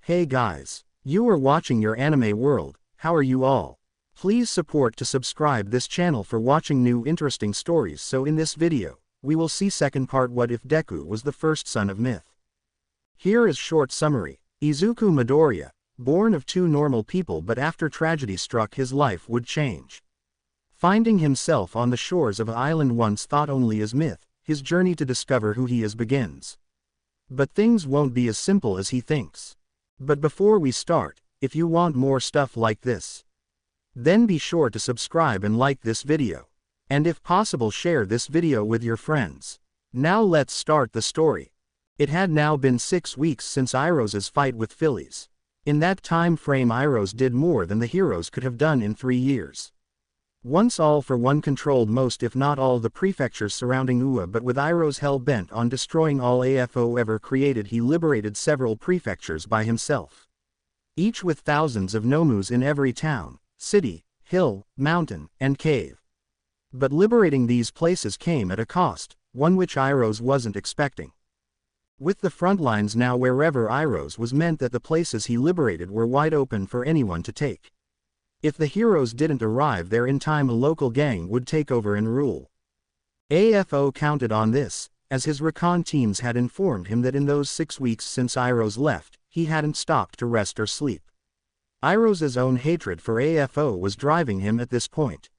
Hey guys. You are watching your anime world. How are you all? Please support to subscribe this channel for watching new interesting stories. So in this video, we will see second part, what if Deku was the first son of myth. Here is short summary. Izuku Midoriya, born of two normal people, but after tragedy struck his life would change. Finding himself on the shores of an island once thought only as myth, his journey to discover who he is begins. But things won't be as simple as he thinks. But before we start, if you want more stuff like this, then be sure to subscribe and like this video. And if possible, share this video with your friends. Now let's start the story. It had now been 6 weeks since Iroh's fight with Phillies. In that time frame, Iroh did more than the heroes could have done in 3 years. Once All for One controlled most if not all the prefectures surrounding Ua, but with Iroh's hell-bent on destroying all AFO ever created, he liberated several prefectures by himself. Each with thousands of nomus in every town, city, hill, mountain, and cave. But liberating these places came at a cost, one which Iroh wasn't expecting. With the front lines now wherever Iroh was meant that the places he liberated were wide open for anyone to take. If the heroes didn't arrive there in time, a local gang would take over and rule. AFO counted on this, as his recon teams had informed him that in those 6 weeks since Iroh left, he hadn't stopped to rest or sleep. Iroh's own hatred for AFO was driving him at this point.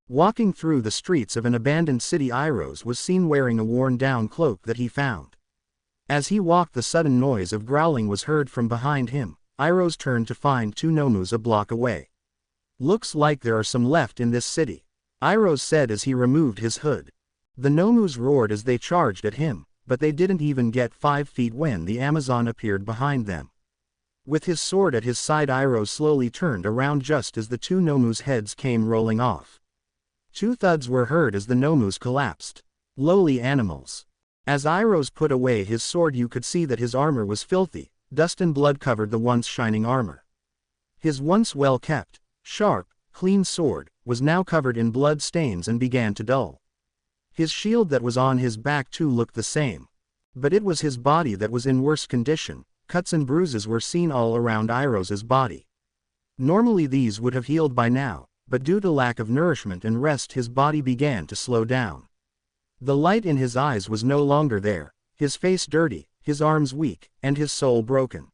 Walking through the streets of an abandoned city, Iroh was seen wearing a worn-down cloak that he found. As he walked, the sudden noise of growling was heard from behind him. Iroh turned to find two nomus a block away. "Looks like there are some left in this city," Iroh said as he removed his hood. The nomus roared as they charged at him, but they didn't even get 5 feet when the Amazon appeared behind them. With his sword at his side, Iroh slowly turned around just as the two nomus' heads came rolling off. 2 thuds were heard as the nomus collapsed. Lowly animals. As Iroh put away his sword, you could see that his armor was filthy. Dust and blood covered the once shining armor. His once well-kept, sharp, clean sword was now covered in blood stains and began to dull. His shield that was on his back too looked the same. But it was his body that was in worse condition. Cuts and bruises were seen all around Iroh's body. Normally these would have healed by now, but due to lack of nourishment and rest his body began to slow down. The light in his eyes was no longer there, his face dirty, his arms weak, and his soul broken.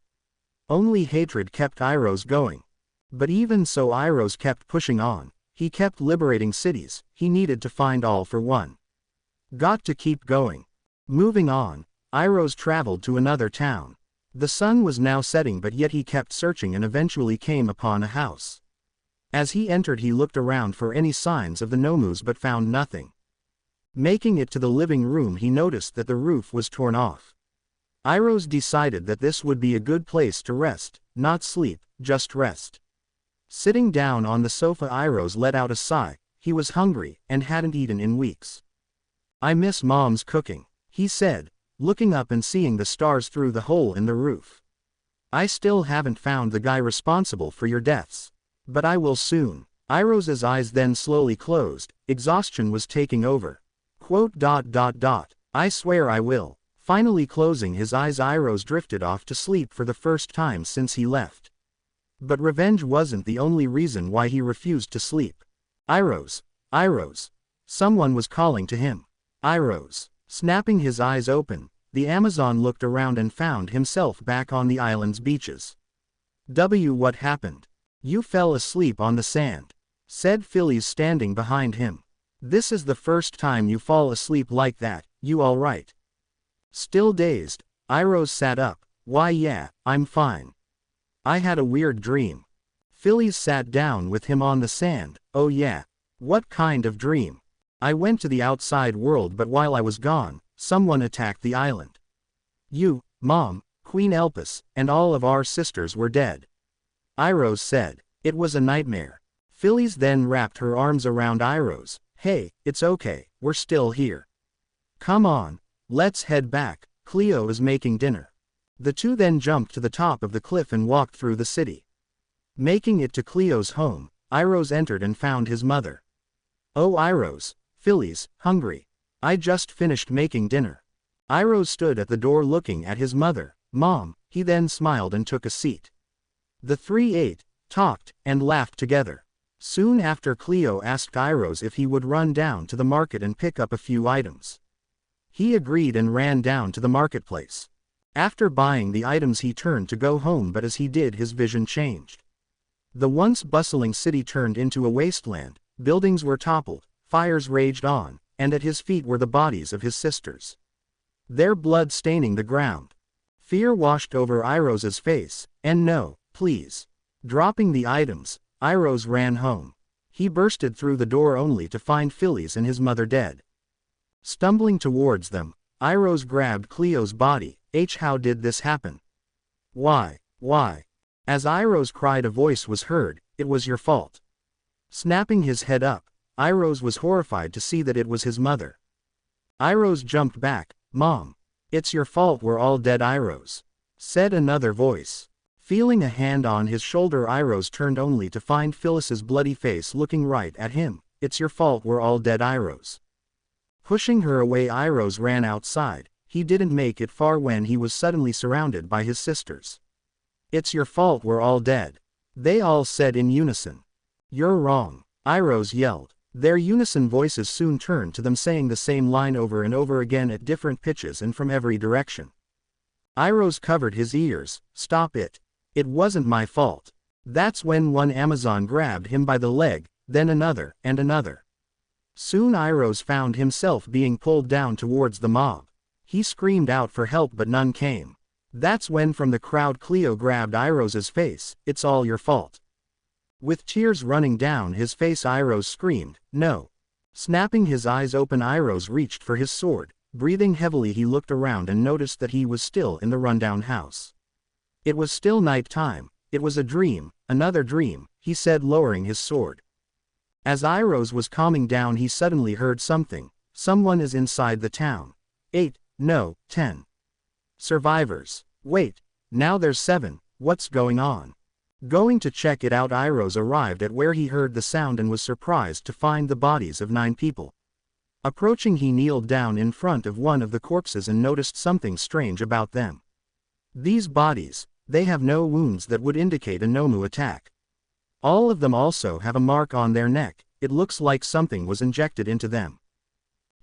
Only hatred kept Iroh going. But even so, Iroh kept pushing on. He kept liberating cities. He needed to find All for One. Got to keep going. Moving on, Iroh traveled to another town. The sun was now setting, but yet he kept searching and eventually came upon a house. As he entered, he looked around for any signs of the nomus but found nothing. Making it to the living room, he noticed that the roof was torn off. Iroh decided that this would be a good place to rest, not sleep, just rest. Sitting down on the sofa, Iroh let out a sigh. He was hungry, and hadn't eaten in weeks. "I miss Mom's cooking," he said, looking up and seeing the stars through the hole in the roof. "I still haven't found the guy responsible for your deaths. But I will soon." Iroh's eyes then slowly closed. Exhaustion was taking over. "I swear I will." Finally closing his eyes, Iroh drifted off to sleep for the first time since he left. But revenge wasn't the only reason why he refused to sleep. Iroh. Someone was calling to him. Iroh. Snapping his eyes open, the Amazon looked around and found himself back on the island's beaches. What happened? "You fell asleep on the sand," said Phillies standing behind him. "This is the first time you fall asleep like that. You all right?" Still dazed, Iroh sat up. "Why yeah, I'm fine. I had a weird dream." Phillies sat down with him on the sand. "Oh yeah? What kind of dream?" "I went to the outside world, but while I was gone, someone attacked the island. You, Mom, Queen Elpis, and all of our sisters were dead." Iroh said. "It was a nightmare." Phillies then wrapped her arms around Iroh. "Hey, it's okay, we're still here. Come on, let's head back. Cleo is making dinner." The two then jumped to the top of the cliff and walked through the city. Making it to Cleo's home, Iroh entered and found his mother. "Oh Iroh, Phillies, hungry. I just finished making dinner." Iroh stood at the door looking at his mother. "Mom," he then smiled and took a seat. The three ate, talked, and laughed together. Soon after, Cleo asked Iroh if he would run down to the market and pick up a few items. He agreed and ran down to the marketplace. After buying the items he turned to go home, but as he did his vision changed. The once bustling city turned into a wasteland, buildings were toppled, fires raged on, and at his feet were the bodies of his sisters. Their blood staining the ground. Fear washed over Iroh's face, and no, please. Dropping the items, Iroh ran home. He bursted through the door only to find Phyllis and his mother dead. Stumbling towards them, Iroh grabbed Cleo's body. How did this happen? Why? As Iroh cried, a voice was heard, "It was your fault." Snapping his head up, Iroh was horrified to see that it was his mother. Iroh jumped back. "Mom. It's your fault, we're all dead." Iroh said another voice. Feeling a hand on his shoulder, Iroh turned only to find Phyllis's bloody face looking right at him. "It's your fault, we're all dead." Iroh pushing her away, Iroh ran outside. He didn't make it far when he was suddenly surrounded by his sisters. "It's your fault, we're all dead," they all said in unison. "You're wrong," Iroh yelled. Their unison voices soon turned to them saying the same line over and over again at different pitches and from every direction. Iroh covered his ears. "Stop it. It wasn't my fault." That's when one Amazon grabbed him by the leg, then another, and another. Soon Iroh found himself being pulled down towards the mob. He screamed out for help but none came. That's when from the crowd Cleo grabbed Iroh's face. "It's all your fault." With tears running down his face, Iroh screamed, "No." Snapping his eyes open, Iroh reached for his sword. Breathing heavily, he looked around and noticed that he was still in the rundown house. It was still night time. "It was a dream, another dream," he said, lowering his sword. As Iroh was calming down, he suddenly heard something. "Someone is inside the town. 8, no, 10. Survivors. Wait, now there's 7, what's going on?" Going to check it out, Iroh arrived at where he heard the sound and was surprised to find the bodies of 9 people. Approaching, he kneeled down in front of one of the corpses and noticed something strange about them. These bodies, they have no wounds that would indicate a Nomu attack. All of them also have a mark on their neck. It looks like something was injected into them.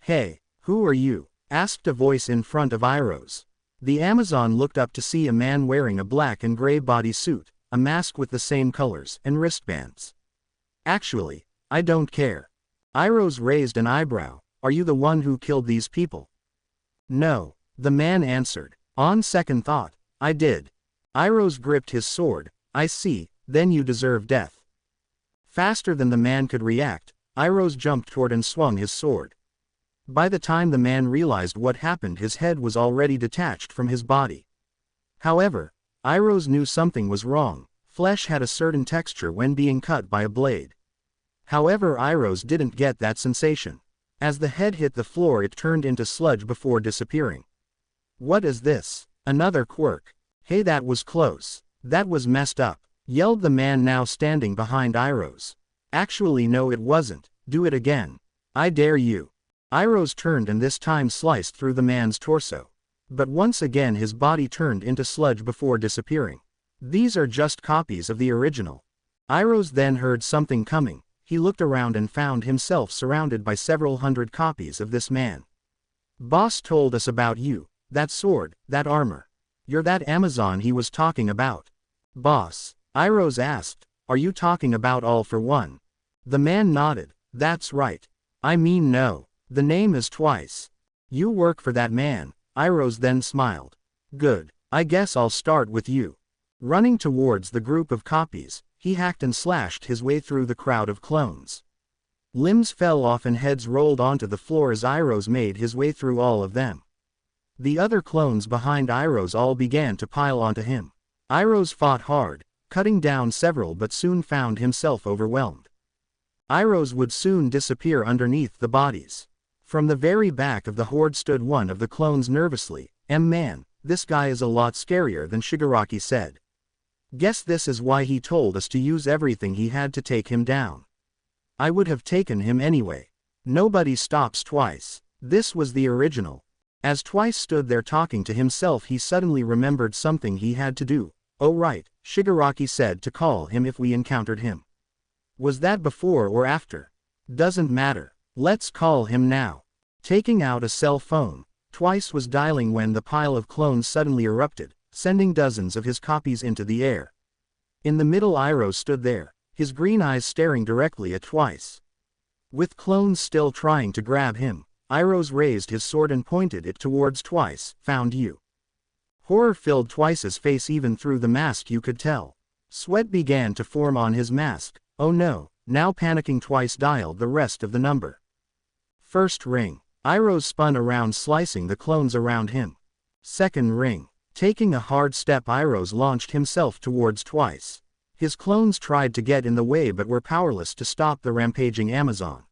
"Hey, who are you?" asked a voice in front of Iroh. The Amazon looked up to see a man wearing a black and gray bodysuit, a mask with the same colors, and wristbands. "Actually, I don't care." Iroh raised an eyebrow. "Are you the one who killed these people?" "No," the man answered. "On second thought, I did." Iroh gripped his sword. "I see, then you deserve death." Faster than the man could react, Iroh jumped toward and swung his sword. By the time the man realized what happened, his head was already detached from his body. However, Iroh knew something was wrong. Flesh had a certain texture when being cut by a blade. However, Iroh didn't get that sensation. As the head hit the floor, it turned into sludge before disappearing. "What is this? Another quirk? Hey, that was close. That was messed up," yelled the man now standing behind Iroh. "Actually no, it wasn't. Do it again. I dare you." Iroh turned and this time sliced through the man's torso. But once again his body turned into sludge before disappearing. These are just copies of the original. Iroh then heard something coming. He looked around and found himself surrounded by several hundred copies of this man. "Boss told us about you, that sword, that armor. You're that Amazon he was talking about." "Boss?" Iroh asked. "Are you talking about All for One?" The man nodded. "That's right. I mean no. The name is twice. You work for that man." Iroh then smiled. "Good. I guess I'll start with you." Running towards the group of copies, he hacked and slashed his way through the crowd of clones. Limbs fell off and heads rolled onto the floor as Iroh made his way through all of them. The other clones behind Iroh all began to pile onto him. Iroh fought hard, cutting down several, but soon found himself overwhelmed. Iroh would soon disappear underneath the bodies. From the very back of the horde stood one of the clones nervously. Man, this guy is a lot scarier than Shigaraki said. Guess this is why he told us to use everything he had to take him down. I would have taken him anyway. Nobody stops twice. This was the original. As Twice stood there talking to himself, he suddenly remembered something he had to do. Oh right, Shigaraki said to call him if we encountered him. Was that before or after? Doesn't matter. Let's call him now. Taking out a cell phone, Twice was dialing when the pile of clones suddenly erupted, sending dozens of his copies into the air. In the middle, Iroh stood there, his green eyes staring directly at Twice. With clones still trying to grab him, Iroh raised his sword and pointed it towards Twice. Found you. Horror filled Twice's face. Even through the mask you could tell. Sweat began to form on his mask. Oh no, now panicking, Twice dialed the rest of the number. First ring. Iroh spun around, slicing the clones around him. Second ring. Taking a hard step, Iroh launched himself towards Twice. His clones tried to get in the way but were powerless to stop the rampaging Amazon.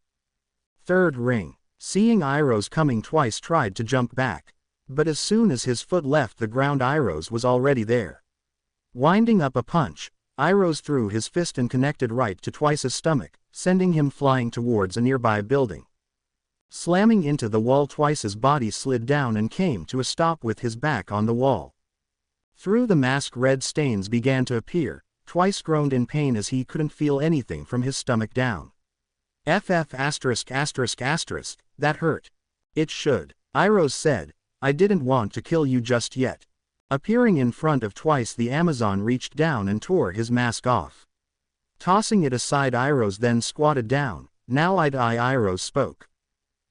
Third ring. Seeing Iroh coming, Twice tried to jump back. But as soon as his foot left the ground, Iroh was already there. Winding up a punch, Iroh threw his fist and connected right to Twice's stomach, sending him flying towards a nearby building. Slamming into the wall, Twice's body slid down and came to a stop with his back on the wall. Through the mask, red stains began to appear. Twice groaned in pain as he couldn't feel anything from his stomach down. That hurt. It should. Iroh said, I didn't want to kill you just yet. Appearing in front of Twice, the Amazon reached down and tore his mask off. Tossing it aside, Iroh then squatted down. Now Iroh spoke.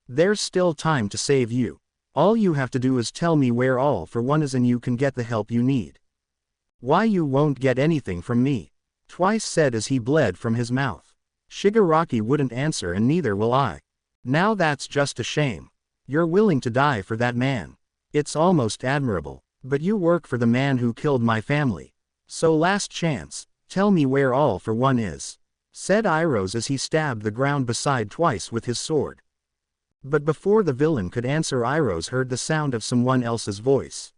There's still time to save you. All you have to do is tell me where All for One is and you can get the help you need. Why, you won't get anything from me, Twice said as he bled from his mouth. Shigaraki wouldn't answer, and neither will I. Now that's just a shame. You're willing to die for that man. It's almost admirable, but you work for the man who killed my family. So last chance, tell me where All for One is, said Iroh as he stabbed the ground beside Twice with his sword. But before the villain could answer, Iroh heard the sound of someone else's voice.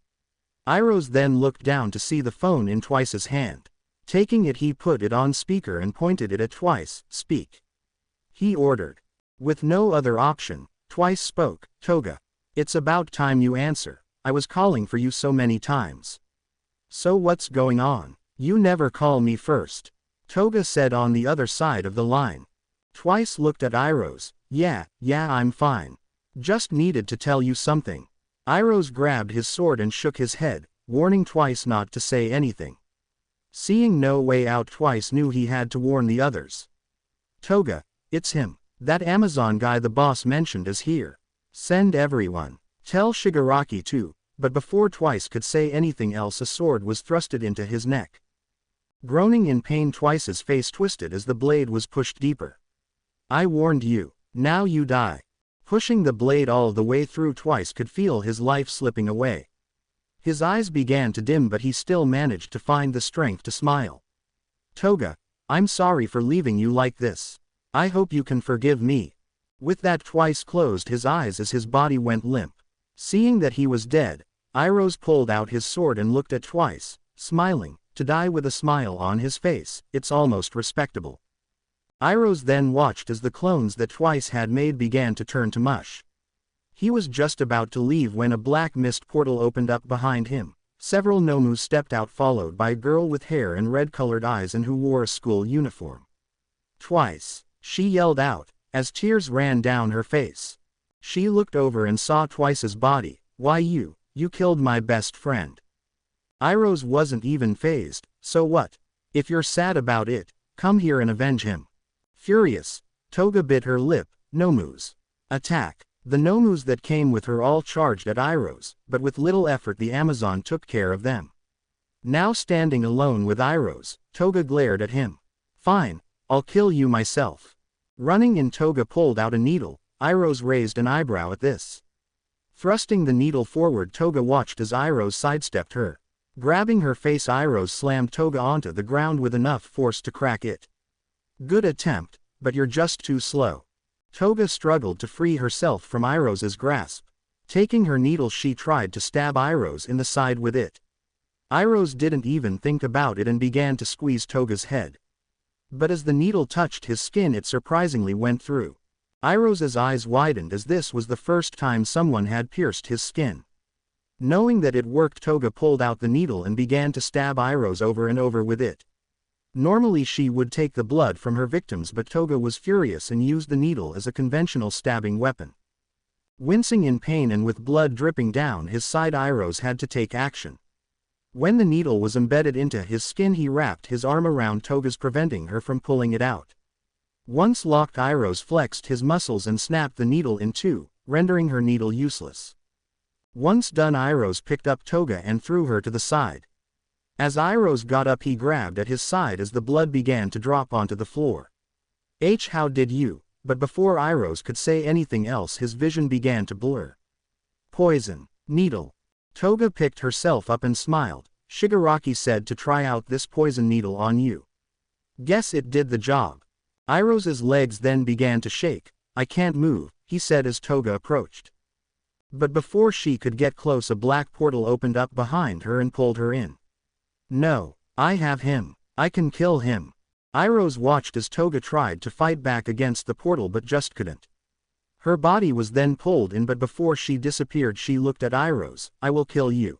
Iroh then looked down to see the phone in Twice's hand. Taking it, he put it on speaker and pointed it at Twice. Speak, he ordered. With no other option, Twice spoke. Toga, it's about time you answer. I was calling for you so many times. So what's going on? You never call me first, Toga said on the other side of the line. Twice looked at Iroh. Yeah, I'm fine. Just needed to tell you something. Iroh grabbed his sword and shook his head, warning Twice not to say anything. Seeing no way out, Twice knew he had to warn the others. Toga, it's him. That Amazon guy the boss mentioned is here. Send everyone. Tell Shigaraki too. But before Twice could say anything else, a sword was thrusted into his neck. Groaning in pain, Twice's face twisted as the blade was pushed deeper. I warned you. Now you die. Pushing the blade all the way through, Twice could feel his life slipping away. His eyes began to dim, but he still managed to find the strength to smile. Toga, I'm sorry for leaving you like this. I hope you can forgive me. With that, Twice closed his eyes as his body went limp. Seeing that he was dead, Iroh pulled out his sword and looked at Twice, smiling. To die with a smile on his face, it's almost respectable. Iroh then watched as the clones that Twice had made began to turn to mush. He was just about to leave when a black mist portal opened up behind him. Several Nomus stepped out, followed by a girl with hair and red-colored eyes and who wore a school uniform. Twice, she yelled out, as tears ran down her face. She looked over and saw Twice's body. Why, you killed my best friend. Iroh wasn't even fazed. So what? If you're sad about it, come here and avenge him. Furious, Toga bit her lip. Nomus, attack. The Nomus that came with her all charged at Iroh, but with little effort the Amazon took care of them. Now standing alone with Iroh, Toga glared at him. Fine, I'll kill you myself. Running in, Toga pulled out a needle. Iroh raised an eyebrow at this. Thrusting the needle forward, Toga watched as Iroh sidestepped her. Grabbing her face, Iroh slammed Toga onto the ground with enough force to crack it. Good attempt, but you're just too slow. Toga struggled to free herself from Iroh's grasp. Taking her needle, she tried to stab Iroh in the side with it. Iroh didn't even think about it and began to squeeze Toga's head. But as the needle touched his skin, it surprisingly went through. Iroh's eyes widened as this was the first time someone had pierced his skin. Knowing that it worked, Toga pulled out the needle and began to stab Iroh over and over with it. Normally she would take the blood from her victims, but Toga was furious and used the needle as a conventional stabbing weapon. Wincing in pain and with blood dripping down his side, Iroh had to take action. When the needle was embedded into his skin, he wrapped his arm around Toga's, preventing her from pulling it out. Once locked, Iroh flexed his muscles and snapped the needle in two, rendering her needle useless. Once done, Iroh picked up Toga and threw her to the side. As Iroh got up, he grabbed at his side as the blood began to drop onto the floor. How did you? But before Iroh could say anything else, his vision began to blur. Poison. Needle. Toga picked herself up and smiled. Shigaraki said to try out this poison needle on you. Guess it did the job. Iroh's legs then began to shake. I can't move, he said as Toga approached. But before she could get close, a black portal opened up behind her and pulled her in. No, I have him. I can kill him. Iroh watched as Toga tried to fight back against the portal but just couldn't. Her body was then pulled in, but before she disappeared she looked at Iroh. I will kill you.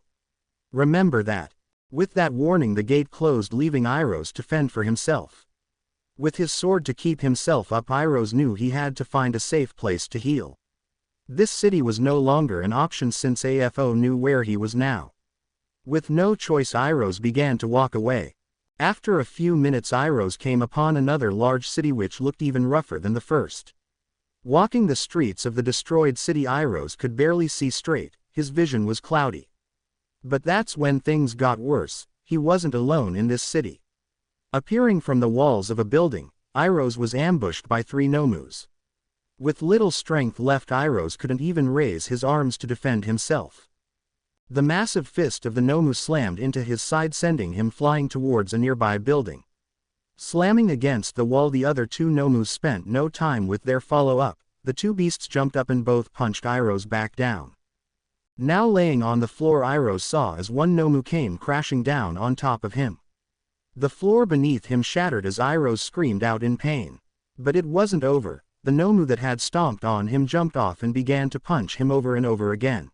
Remember that. With that warning the gate closed, leaving Iroh to fend for himself. With his sword to keep himself up, Iroh knew he had to find a safe place to heal. This city was no longer an option since AFO knew where he was now. With no choice, Iroh began to walk away. After a few minutes, Iroh came upon another large city which looked even rougher than the first. Walking the streets of the destroyed city, Iroh could barely see straight, his vision was cloudy. But that's when things got worse. He wasn't alone in this city. Appearing from the walls of a building, Iroh was ambushed by 3 Nomus. With little strength left, Iroh couldn't even raise his arms to defend himself. The massive fist of the Nomu slammed into his side, sending him flying towards a nearby building. Slamming against the wall, the other 2 Nomus spent no time with their follow-up. The 2 beasts jumped up and both punched Iroh back down. Now laying on the floor, Iroh saw as one Nomu came crashing down on top of him. The floor beneath him shattered as Iroh screamed out in pain. But it wasn't over. The Nomu that had stomped on him jumped off and began to punch him over and over again.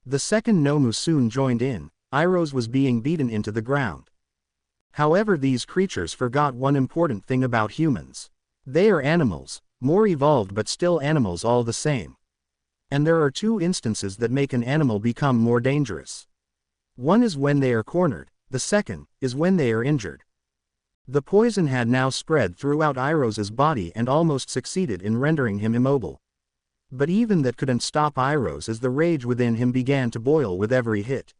The second Nomu soon joined in. Iroh was being beaten into the ground. However, these creatures forgot one important thing about humans. They are animals, more evolved but still animals all the same. And there are 2 instances that make an animal become more dangerous. One is when they are cornered, the second is when they are injured. The poison had now spread throughout Iroh's body and almost succeeded in rendering him immobile. But even that couldn't stop Iroh as the rage within him began to boil with every hit.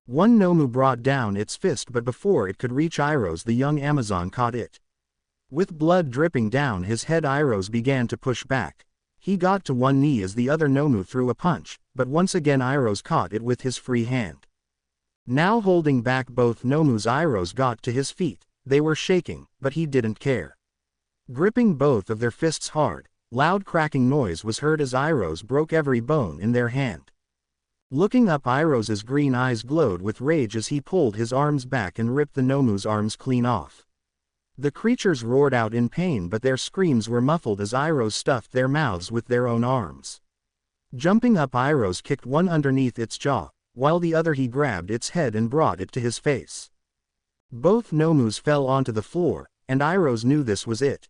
One Nomu brought down its fist, but before it could reach Iroh, the young Amazon caught it. With blood dripping down his head, Iroh began to push back. He got to one knee as the other Nomu threw a punch, but once again Iroh caught it with his free hand. Now holding back both Nomus, Iroh got to his feet. They were shaking, but he didn't care. Gripping both of their fists hard, loud cracking noise was heard as Iroh broke every bone in their hand. Looking up, Iroh's green eyes glowed with rage as he pulled his arms back and ripped the Nomu's arms clean off. The creatures roared out in pain, but their screams were muffled as Iroh stuffed their mouths with their own arms. Jumping up, Iroh kicked one underneath its jaw, while the other he grabbed its head and brought it to his face. Both Nomus fell onto the floor, and Iroh knew this was it.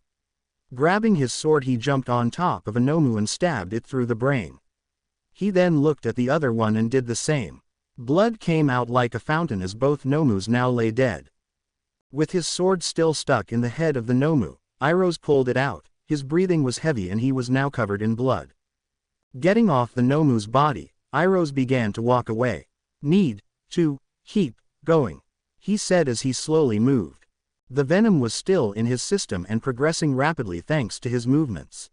Grabbing his sword, he jumped on top of a Nomu and stabbed it through the brain. He then looked at the other one and did the same. Blood came out like a fountain as both Nomus now lay dead. With his sword still stuck in the head of the Nomu, Iroh pulled it out. His breathing was heavy and he was now covered in blood. Getting off the Nomu's body, Iroh began to walk away. Need to keep going, he said as he slowly moved. The venom was still in his system and progressing rapidly thanks to his movements.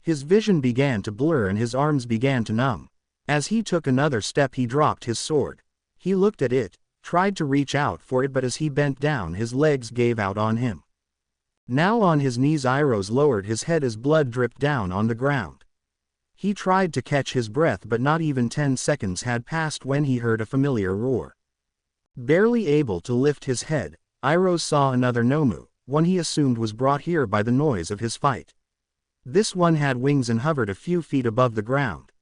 His vision began to blur and his arms began to numb. As he took another step, he dropped his sword. He looked at it, tried to reach out for it, but as he bent down his legs gave out on him. Now on his knees, Iroh lowered his head as blood dripped down on the ground. He tried to catch his breath, but not even 10 seconds had passed when he heard a familiar roar. Barely able to lift his head, Iroh saw another Nomu, one he assumed was brought here by the noise of his fight. This one had wings and hovered a few feet above the ground.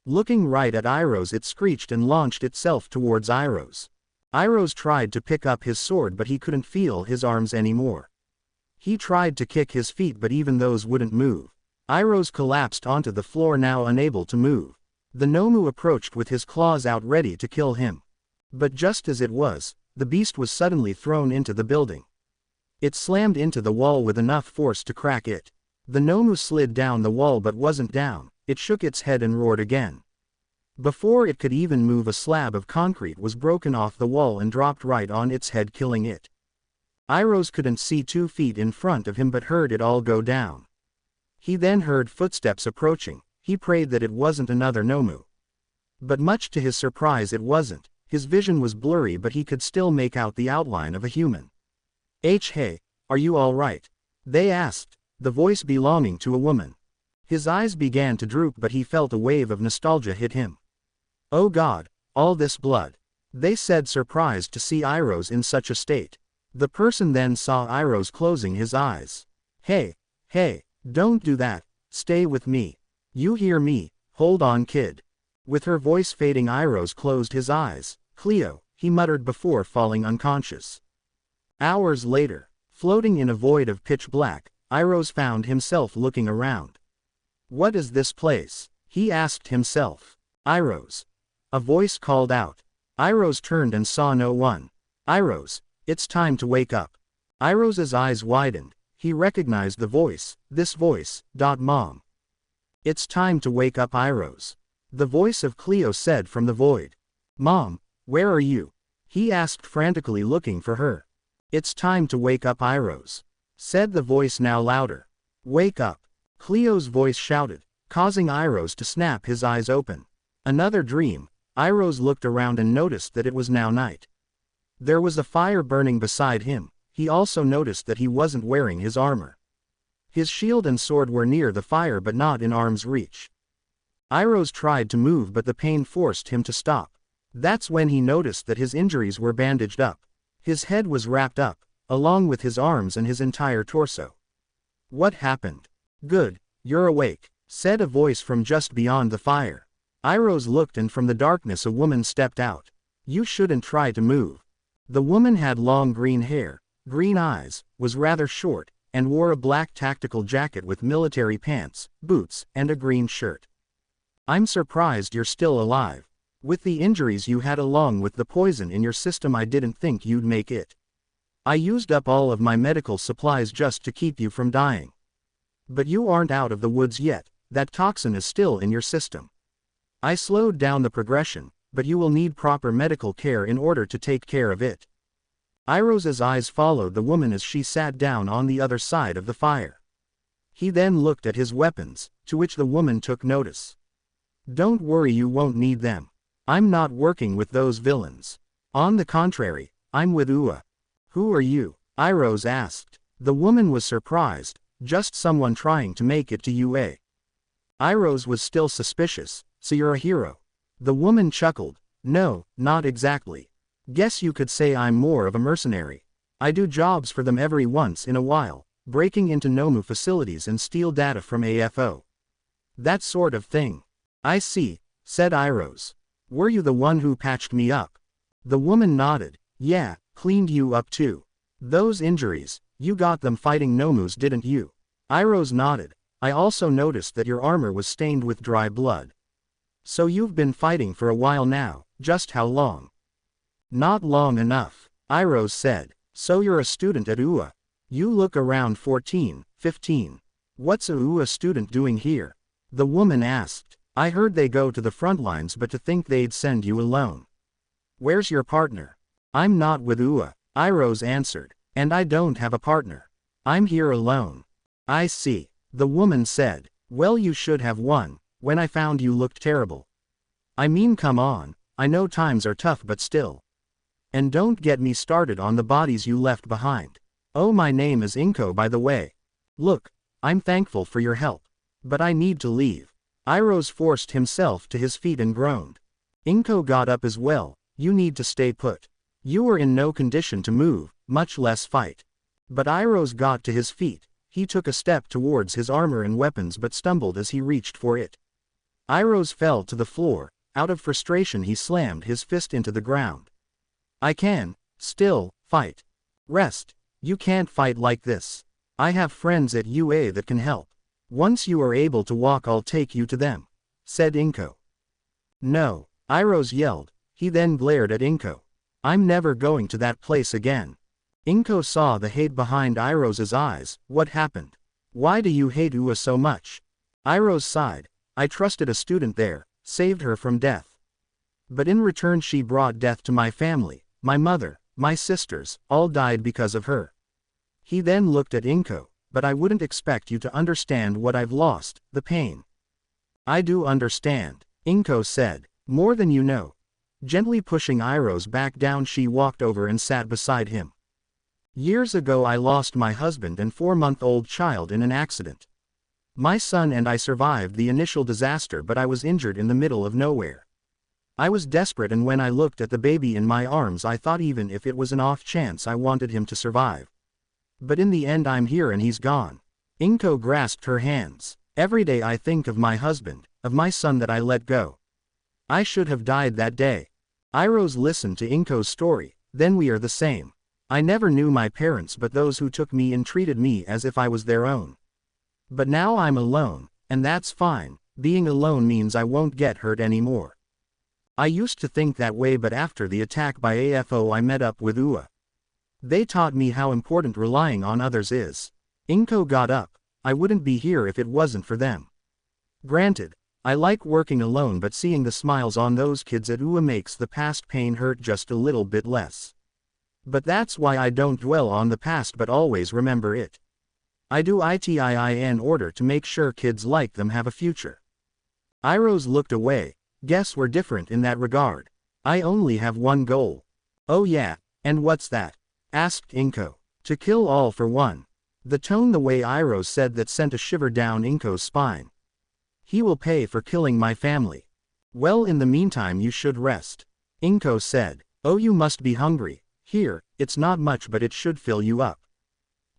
Looking right at Iroh's, it screeched and launched itself towards Iroh's. Iroh's tried to pick up his sword, but he couldn't feel his arms anymore. He tried to kick his feet, but even those wouldn't move. Iroh's collapsed onto the floor, now unable to move. The Nomu approached with his claws out, ready to kill him. But just as it was, the beast was suddenly thrown into the building. It slammed into the wall with enough force to crack it. The Nomu slid down the wall but wasn't down. It shook its head and roared again. Before it could even move, a slab of concrete was broken off the wall and dropped right on its head, killing it. Iroh's couldn't see 2 feet in front of him but heard it all go down. He then heard footsteps approaching. He prayed that it wasn't another Nomu. But much to his surprise, it wasn't. His vision was blurry, but he could still make out the outline of a human. Hey, are you all right? They asked, the voice belonging to a woman. His eyes began to droop, but he felt a wave of nostalgia hit him. Oh God, all this blood. They said, surprised to see Iroh's in such a state. The person then saw Iroh's closing his eyes. Hey, don't do that, stay with me. You hear me, hold on kid. With her voice fading, Iroh's closed his eyes. Cleo, he muttered before falling unconscious. Hours later, floating in a void of pitch black, Iroh's found himself looking around. What is this place? He asked himself. Iroh's. A voice called out. Iroh's turned and saw no one. Iroh's, it's time to wake up. Iroh's eyes widened. He recognized the voice. This voice, Mom. It's time to wake up, Iroh's. The voice of Cleo said from the void. Mom, where are you? He asked frantically, looking for her. It's time to wake up, Iroh's. Said the voice, now louder. Wake up. Cleo's voice shouted, causing Iroh's to snap his eyes open. Another dream. Iroh's looked around and noticed that it was now night. There was a fire burning beside him. He also noticed that he wasn't wearing his armor. His shield and sword were near the fire but not in arm's reach. Iroh's tried to move, but the pain forced him to stop. That's when he noticed that his injuries were bandaged up. His head was wrapped up, along with his arms and his entire torso. What happened? Good, you're awake, said a voice from just beyond the fire. Iroh's looked, and from the darkness a woman stepped out. You shouldn't try to move. The woman had long green hair, green eyes, was rather short, and wore a black tactical jacket with military pants, boots, and a green shirt. I'm surprised you're still alive. With the injuries you had along with the poison in your system, I didn't think you'd make it. I used up all of my medical supplies just to keep you from dying. But you aren't out of the woods yet, that toxin is still in your system. I slowed down the progression, but you will need proper medical care in order to take care of it. Iroh's eyes followed the woman as she sat down on the other side of the fire. He then looked at his weapons, to which the woman took notice. Don't worry, you won't need them. I'm not working with those villains. On the contrary, I'm with Ua. Who are you? Iroh's asked. The woman was surprised, just someone trying to make it to UA. Iroh's was still suspicious, so you're a hero. The woman chuckled. No, not exactly. Guess you could say I'm more of a mercenary. I do jobs for them every once in a while, breaking into Nomu facilities and steal data from AFO. That sort of thing. I see, said Iroh's. Were you the one who patched me up? The woman nodded. Yeah, cleaned you up too. Those injuries, you got them fighting Nomus, didn't you? Iroh's nodded. I also noticed that your armor was stained with dry blood. So you've been fighting for a while now. Just how long? Not long enough, Iroh's said. So you're a student at UA. You look around 14, 15. What's a UA student doing here? The woman asked. I heard they go to the front lines, but to think they'd send you alone. Where's your partner? I'm not with UA, Iroh's answered. And I don't have a partner. I'm here alone. I see, the woman said. Well, you should have one. When I found you looked terrible. I mean, come on, I know times are tough, but still. And don't get me started on the bodies you left behind. Oh, my name is Inko, by the way. Look, I'm thankful for your help. But I need to leave. Iroh's forced himself to his feet and groaned. Inko got up as well. You need to stay put. You are in no condition to move, much less fight. But Iroh's got to his feet. He took a step towards his armor and weapons but stumbled as he reached for it. Iroh's fell to the floor. Out of frustration he slammed his fist into the ground. I can, still, fight. Rest. You can't fight like this. I have friends at UA that can help. Once you are able to walk I'll take you to them, said Inko. No, Iroh yelled. He then glared at Inko. I'm never going to that place again. Inko saw the hate behind Iroh's eyes. What happened? Why do you hate UA so much? Iroh sighed. I trusted a student there, saved her from death. But in return she brought death to my family, my mother, my sisters, all died because of her. He then looked at Inko, but I wouldn't expect you to understand what I've lost, the pain. I do understand, Inko said, more than you know. Gently pushing Iroh's back down she walked over and sat beside him. Years ago I lost my husband and 4-month-old child in an accident. My son and I survived the initial disaster but I was injured in the middle of nowhere. I was desperate and when I looked at the baby in my arms I thought even if it was an off chance I wanted him to survive. But in the end I'm here and he's gone. Inko grasped her hands. Every day I think of my husband, of my son that I let go. I should have died that day. Iroh listened to Inko's story. Then we are the same. I never knew my parents but those who took me in treated me as if I was their own. But now I'm alone, and that's fine. Being alone means I won't get hurt anymore. I used to think that way but after the attack by AFO I met up with UA. They taught me how important relying on others is. Inko got up. I wouldn't be here if it wasn't for them. Granted, I like working alone but seeing the smiles on those kids at UA makes the past pain hurt just a little bit less. But that's why I don't dwell on the past but always remember it. I do it in order to make sure kids like them have a future. Iroh looked away. Guess we're different in that regard. I only have one goal. Oh yeah, and what's that? Asked Inko. To kill all for one. The tone the way Iroh said that sent a shiver down Inko's spine. He will pay for killing my family. Well in the meantime you should rest. Inko said. Oh you must be hungry. Here, it's not much but it should fill you up.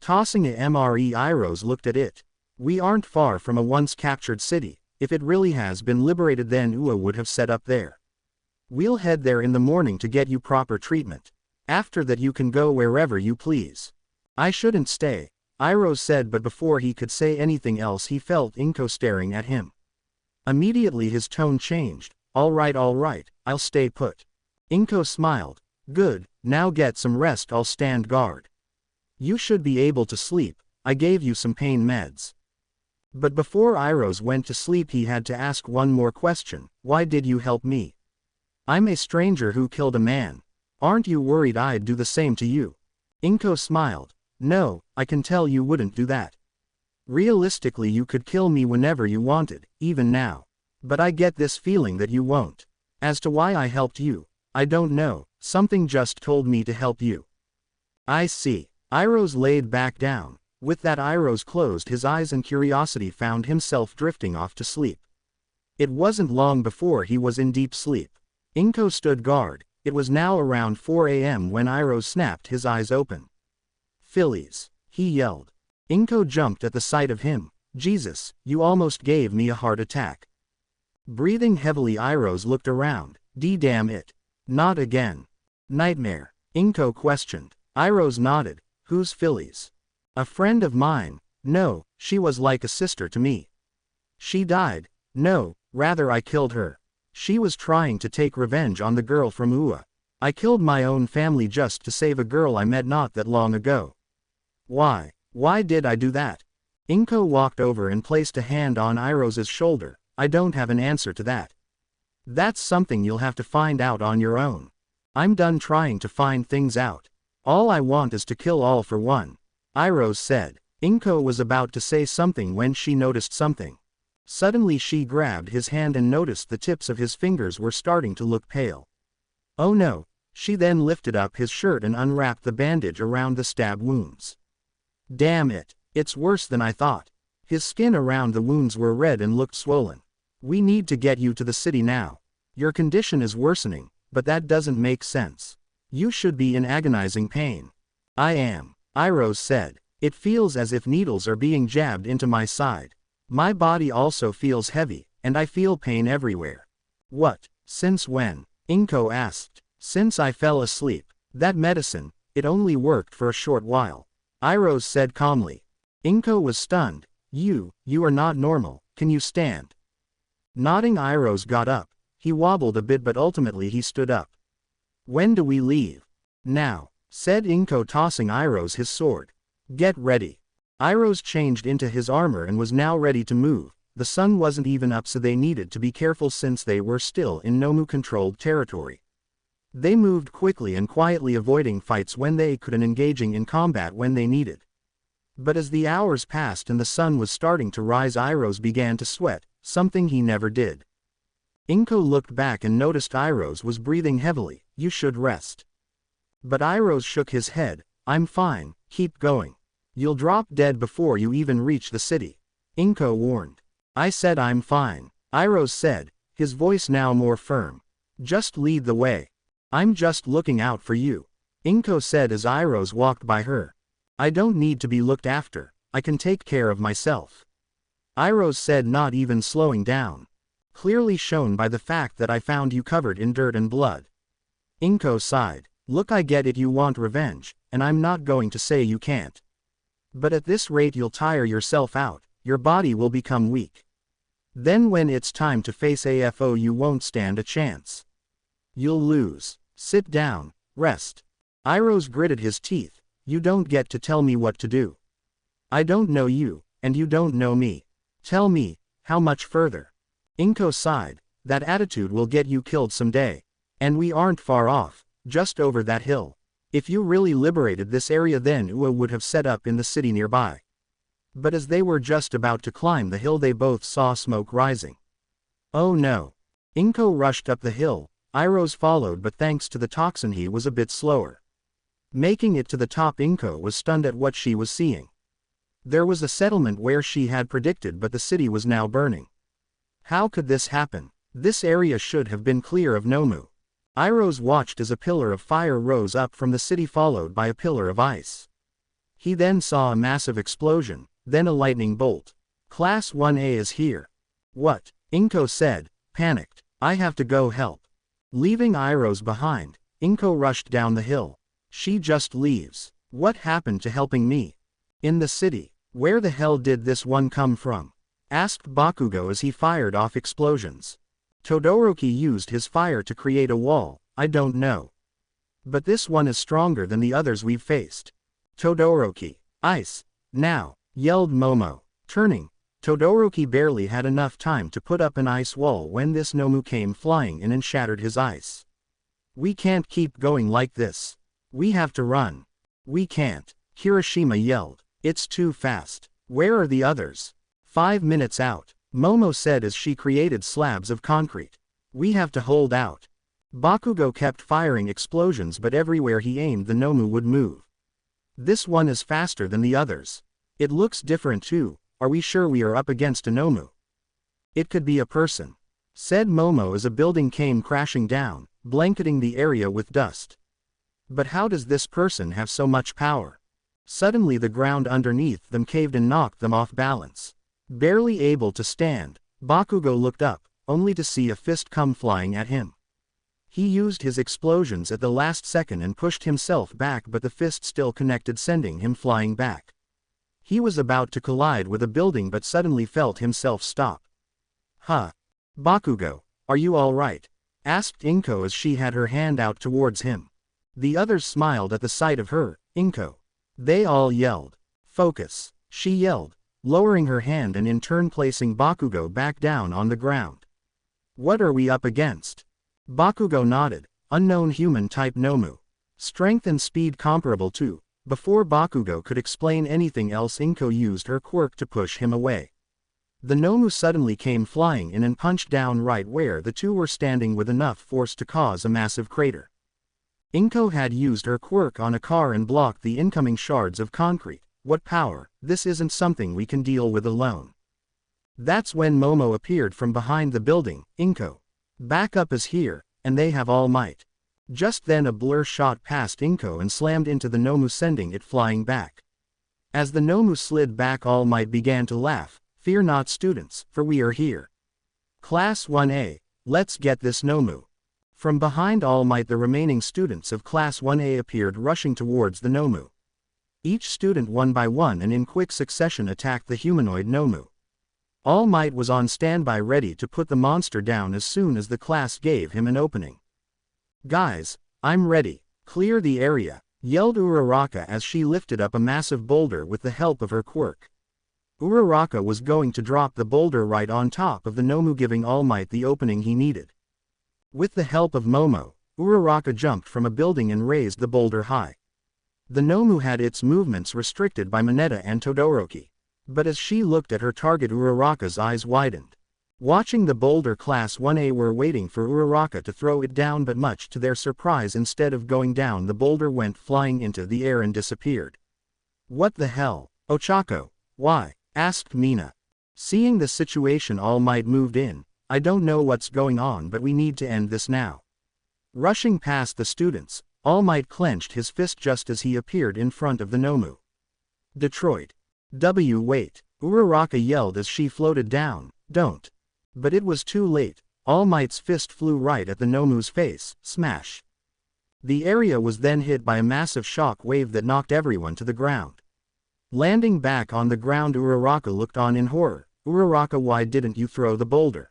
Tossing a MRE Iroh looked at it. We aren't far from a once captured city. If it really has been liberated then UA would have set up there. We'll head there in the morning to get you proper treatment. After that you can go wherever you please. I shouldn't stay, Iroh said but before he could say anything else he felt Inko staring at him. Immediately his tone changed. All right, I'll stay put. Inko smiled. Good, now get some rest, I'll stand guard. You should be able to sleep, I gave you some pain meds. But before Iroh went to sleep he had to ask one more question. Why did you help me? I'm a stranger who killed a man. Aren't you worried I'd do the same to you? Inko smiled. No, I can tell you wouldn't do that. Realistically you could kill me whenever you wanted, even now. But I get this feeling that you won't. As to why I helped you, I don't know, something just told me to help you. I see. Iroh laid back down. With that Iroh closed his eyes and curiosity found himself drifting off to sleep. It wasn't long before he was in deep sleep. Inko stood guard. It was now around 4 a.m. when Iroh snapped his eyes open. Phillies, he yelled. Inko jumped at the sight of him. Jesus, you almost gave me a heart attack. Breathing heavily Iroh looked around. Damn it. Not again. Nightmare? Inko questioned. Iroh nodded. Who's Phillies? A friend of mine. No, she was like a sister to me. She died. No, rather I killed her. She was trying to take revenge on the girl from UA. I killed my own family just to save a girl I met not that long ago. Why? Why did I do that? Inko walked over and placed a hand on Iroh's shoulder. I don't have an answer to that. That's something you'll have to find out on your own. I'm done trying to find things out. All I want is to kill all for one. Iroh said. Inko was about to say something when she noticed something. Suddenly she grabbed his hand and noticed the tips of his fingers were starting to look pale. Oh no, she then lifted up his shirt and unwrapped the bandage around the stab wounds. Damn it, it's worse than I thought. His skin around the wounds were red and looked swollen. We need to get you to the city now. Your condition is worsening, but that doesn't make sense. You should be in agonizing pain. I am, Iroh said. It feels as if needles are being jabbed into my side. My body also feels heavy, and I feel pain everywhere. What? Since when? Inko asked. Since I fell asleep. That medicine, it only worked for a short while. Iroh said calmly. Inko was stunned. You are not normal, can you stand? Nodding, Iroh got up. He wobbled a bit but ultimately he stood up. When do we leave? Now, said Inko, tossing Iroh his sword. Get ready. Iroh changed into his armor and was now ready to move. The sun wasn't even up, so they needed to be careful since they were still in Nomu-controlled territory. They moved quickly and quietly, avoiding fights when they could and engaging in combat when they needed. But as the hours passed and the sun was starting to rise, Iroh began to sweat, something he never did. Inko looked back and noticed Iroh was breathing heavily. You should rest. But Iroh shook his head. I'm fine, keep going. You'll drop dead before you even reach the city. Inko warned. I said I'm fine, Iroh said, his voice now more firm. Just lead the way. I'm just looking out for you, Inko said as Iroh walked by her. I don't need to be looked after, I can take care of myself. Iroh said, not even slowing down. Clearly shown by the fact that I found you covered in dirt and blood. Inko sighed. Look, I get it, you want revenge, and I'm not going to say you can't. But at this rate you'll tire yourself out, your body will become weak. Then when it's time to face AFO you won't stand a chance. You'll lose. Sit down, rest. Iroh gritted his teeth. You don't get to tell me what to do. I don't know you, and you don't know me. Tell me, how much further? Inko sighed. That attitude will get you killed someday. And we aren't far off, just over that hill. If you really liberated this area, then Ua would have set up in the city nearby. But as they were just about to climb the hill, they both saw smoke rising. Oh no. Inko rushed up the hill. Iroh followed, but thanks to the toxin he was a bit slower. Making it to the top, Inko was stunned at what she was seeing. There was a settlement where she had predicted, but the city was now burning. How could this happen? This area should have been clear of Nomu. Iroh watched as a pillar of fire rose up from the city, followed by a pillar of ice. He then saw a massive explosion, then a lightning bolt. Class 1A is here. What? Inko said, panicked. I have to go help. Leaving Iroh behind, Inko rushed down the hill. She just leaves. What happened to helping me? In the city. Where the hell did this one come from? Asked Bakugo as he fired off explosions. Todoroki used his fire to create a wall. I don't know. But this one is stronger than the others we've faced. Todoroki. Ice. Now, yelled Momo. Turning, Todoroki barely had enough time to put up an ice wall when this Nomu came flying in and shattered his ice. We can't keep going like this. We have to run. We can't, Kirishima yelled. It's too fast. Where are the others? 5 minutes out, Momo said as she created slabs of concrete. We have to hold out. Bakugo kept firing explosions, but everywhere he aimed the Nomu would move. This one is faster than the others. It looks different too. Are we sure we are up against a Nomu? It could be a person, said Momo as a building came crashing down, blanketing the area with dust. But how does this person have so much power? Suddenly the ground underneath them caved and knocked them off balance. Barely able to stand, Bakugo looked up, only to see a fist come flying at him. He used his explosions at the last second and pushed himself back, but the fist still connected, sending him flying back. He was about to collide with a building but suddenly felt himself stop. Huh? Bakugo, are you all right? Asked Inko as she had her hand out towards him. The others smiled at the sight of her. Inko. They all yelled. Focus, she yelled, lowering her hand and in turn placing Bakugo back down on the ground. What are we up against? Bakugo nodded. Unknown human-type Nomu. Strength and speed comparable to. Before Bakugo could explain anything else, Inko used her quirk to push him away. The Nomu suddenly came flying in and punched down right where the two were standing with enough force to cause a massive crater. Inko had used her quirk on a car and blocked the incoming shards of concrete. What power! This isn't something we can deal with alone. That's when Momo appeared from behind the building. Inko. Backup is here, and they have all might. Just then a blur shot past Inko and slammed into the Nomu, sending it flying back. As the Nomu slid back, All Might began to laugh. Fear not, students, for we are here. Class 1A, let's get this Nomu. From behind All Might, the remaining students of Class 1A appeared, rushing towards the Nomu. Each student one by one and in quick succession attacked the humanoid Nomu. All Might was on standby, ready to put the monster down as soon as the class gave him an opening. Guys, I'm ready. Clear the area, yelled Uraraka as she lifted up a massive boulder with the help of her quirk. Uraraka was going to drop the boulder right on top of the Nomu, giving All Might the opening he needed. With the help of Momo, Uraraka jumped from a building and raised the boulder high. The Nomu had its movements restricted by Mineta and Todoroki. But as she looked at her target, Uraraka's eyes widened. Watching the boulder, Class 1A were waiting for Uraraka to throw it down, but much to their surprise, instead of going down, the boulder went flying into the air and disappeared. What the hell? Ochako, why? Asked Mina. Seeing the situation, All Might moved in. I don't know what's going on, but we need to end this now. Rushing past the students, All Might clenched his fist just as he appeared in front of the Nomu. Detroit. Wait, Uraraka yelled as she floated down. Don't. But it was too late. All Might's fist flew right at the Nomu's face. Smash. The area was then hit by a massive shock wave that knocked everyone to the ground. Landing back on the ground, Uraraka looked on in horror. Uraraka, why didn't you throw the boulder?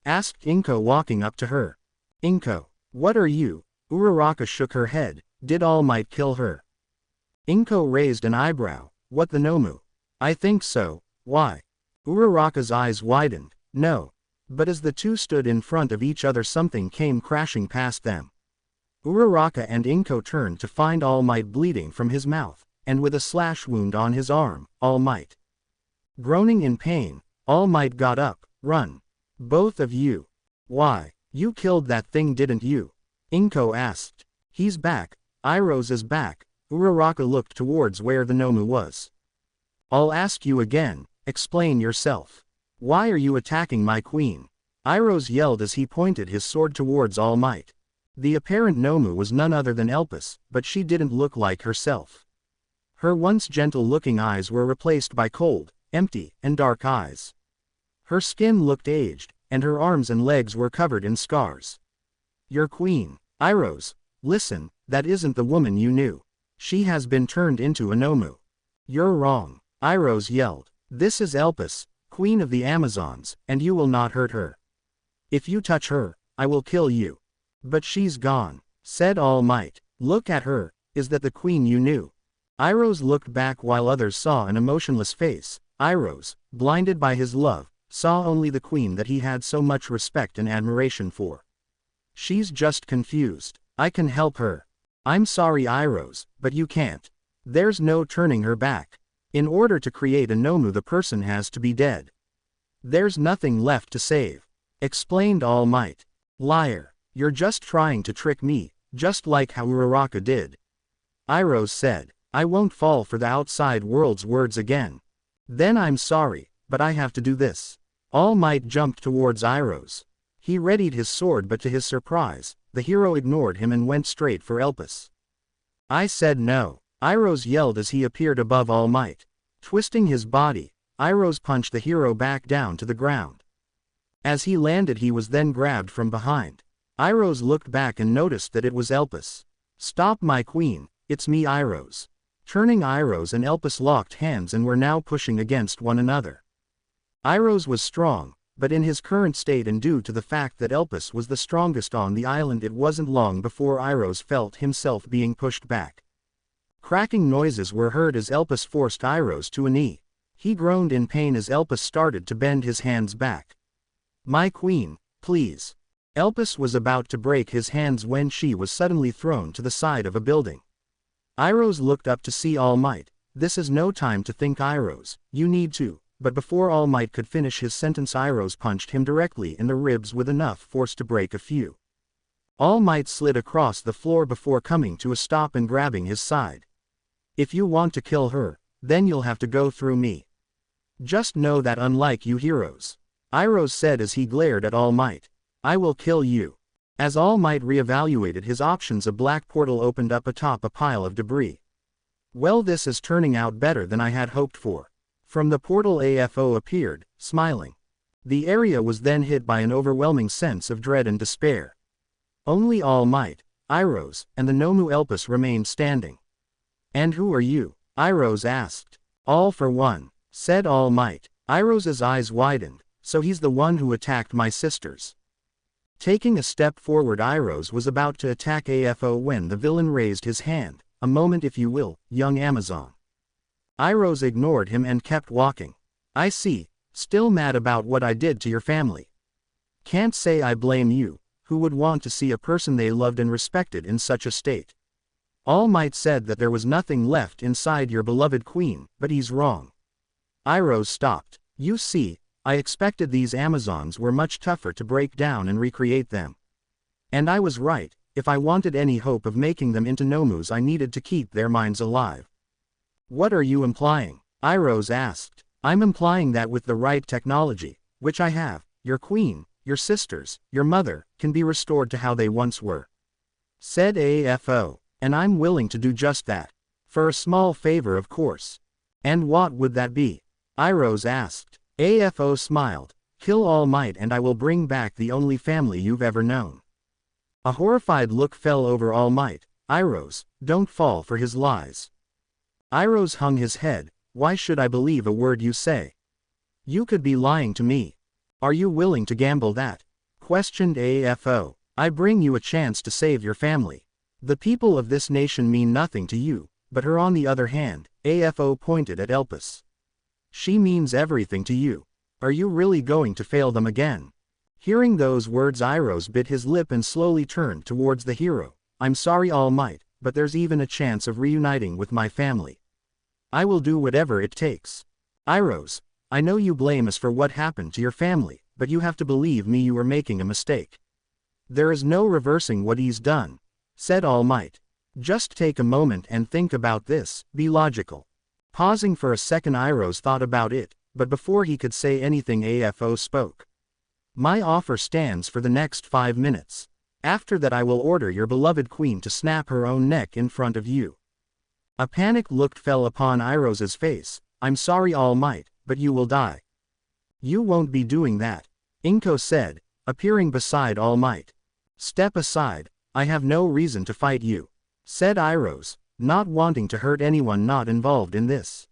Asked Inko, walking up to her. Inko, what are you? Uraraka shook her head. Did All Might kill her? Inko raised an eyebrow. What, the Nomu? I think so. Why? Uraraka's eyes widened. No. But as the two stood in front of each other, something came crashing past them. Uraraka and Inko turned to find All Might bleeding from his mouth, and with a slash wound on his arm. All Might. Groaning in pain, All Might got up. Run. Both of you. Why? You killed that thing, didn't you? Inko asked. He's back. Iroh's is back. Uraraka looked towards where the Nomu was. I'll ask you again, explain yourself. Why are you attacking my queen? Iroh's yelled as he pointed his sword towards All Might. The apparent Nomu was none other than Elpis, but she didn't look like herself. Her once gentle-looking eyes were replaced by cold, empty, and dark eyes. Her skin looked aged, and her arms and legs were covered in scars. Your queen, Iroh's. Listen, that isn't the woman you knew. She has been turned into a Nomu. You're wrong, Iroh's yelled. This is Elpis, queen of the Amazons, and you will not hurt her. If you touch her, I will kill you. But she's gone, said All Might. Look at her, is that the queen you knew? Iroh's looked back while others saw an emotionless face. Iroh's, blinded by his love, saw only the queen that he had so much respect and admiration for. She's just confused. I can help her. I'm sorry, Iroh's, but you can't. There's no turning her back. In order to create a Nomu, the person has to be dead. There's nothing left to save, explained All Might. Liar, you're just trying to trick me, just like how Uraraka did. Iroh said, I won't fall for the outside world's words again. Then I'm sorry, but I have to do this. All Might jumped towards Iroh's. He readied his sword, but to his surprise, the hero ignored him and went straight for Elpis. I said no, Iroh's yelled as he appeared above All Might. Twisting his body, Iroh's punched the hero back down to the ground. As he landed, he was then grabbed from behind. Iroh's looked back and noticed that it was Elpis. Stop, my queen, it's me, Iroh's. Turning, Iroh's and Elpis locked hands and were now pushing against one another. Iroh's was strong, but in his current state and due to the fact that Elpis was the strongest on the island, it wasn't long before Iroh's felt himself being pushed back. Cracking noises were heard as Elpis forced Iroh's to a knee. He groaned in pain as Elpis started to bend his hands back. My queen, please. Elpis was about to break his hands when she was suddenly thrown to the side of a building. Iroh's looked up to see All Might. This is no time to think, Iroh's, you need to. But before All Might could finish his sentence, Iroh's punched him directly in the ribs with enough force to break a few. All Might slid across the floor before coming to a stop and grabbing his side. If you want to kill her, then you'll have to go through me. Just know that, unlike you heroes. Iroh said as he glared at All Might. I will kill you. As All Might reevaluated his options, a black portal opened up atop a pile of debris. Well, this is turning out better than I had hoped for. From the portal AFO appeared, smiling. The area was then hit by an overwhelming sense of dread and despair. Only All Might, Irohs, and the Nomu Elpis remained standing. And who are you? Irohs asked. All for one, said All Might. Irohs' eyes widened, so he's the one who attacked my sisters. Taking a step forward, Irohs was about to attack AFO when the villain raised his hand. A moment, if you will, young Amazon. Irohs ignored him and kept walking. I see, still mad about what I did to your family. Can't say I blame you. Who would want to see a person they loved and respected in such a state? All Might said that there was nothing left inside your beloved queen, but he's wrong. Irohs stopped. You see, I expected these Amazons were much tougher to break down and recreate them. And I was right. If I wanted any hope of making them into Nomus, I needed to keep their minds alive. What are you implying? Irohs asked. I'm implying that with the right technology, which I have, your queen, your sisters, your mother, can be restored to how they once were. Said AFO. And I'm willing to do just that. For a small favor, of course. And what would that be? Irohs asked. AFO smiled. Kill All Might and I will bring back the only family you've ever known. A horrified look fell over All Might. Irohs, don't fall for his lies. Irohs hung his head. Why should I believe a word you say? You could be lying to me. Are you willing to gamble that? Questioned AFO. I bring you a chance to save your family. The people of this nation mean nothing to you, but her on the other hand, AFO pointed at Elpis. She means everything to you. Are you really going to fail them again? Hearing those words, Irohs bit his lip and slowly turned towards the hero. I'm sorry, All Might, but there's even a chance of reuniting with my family. I will do whatever it takes. Irohs, I know you blame us for what happened to your family, but you have to believe me, you are making a mistake. There is no reversing what he's done, said All Might. Just take a moment and think about this, be logical. Pausing for a second, Irohs thought about it, but before he could say anything, AFO spoke. My offer stands for the next 5 minutes. After that I will order your beloved queen to snap her own neck in front of you. A panicked look fell upon Irohs' face. I'm sorry, All Might, but you will die. You won't be doing that, Inko said, appearing beside All Might. Step aside, I have no reason to fight you, said Irohs, not wanting to hurt anyone not involved in this.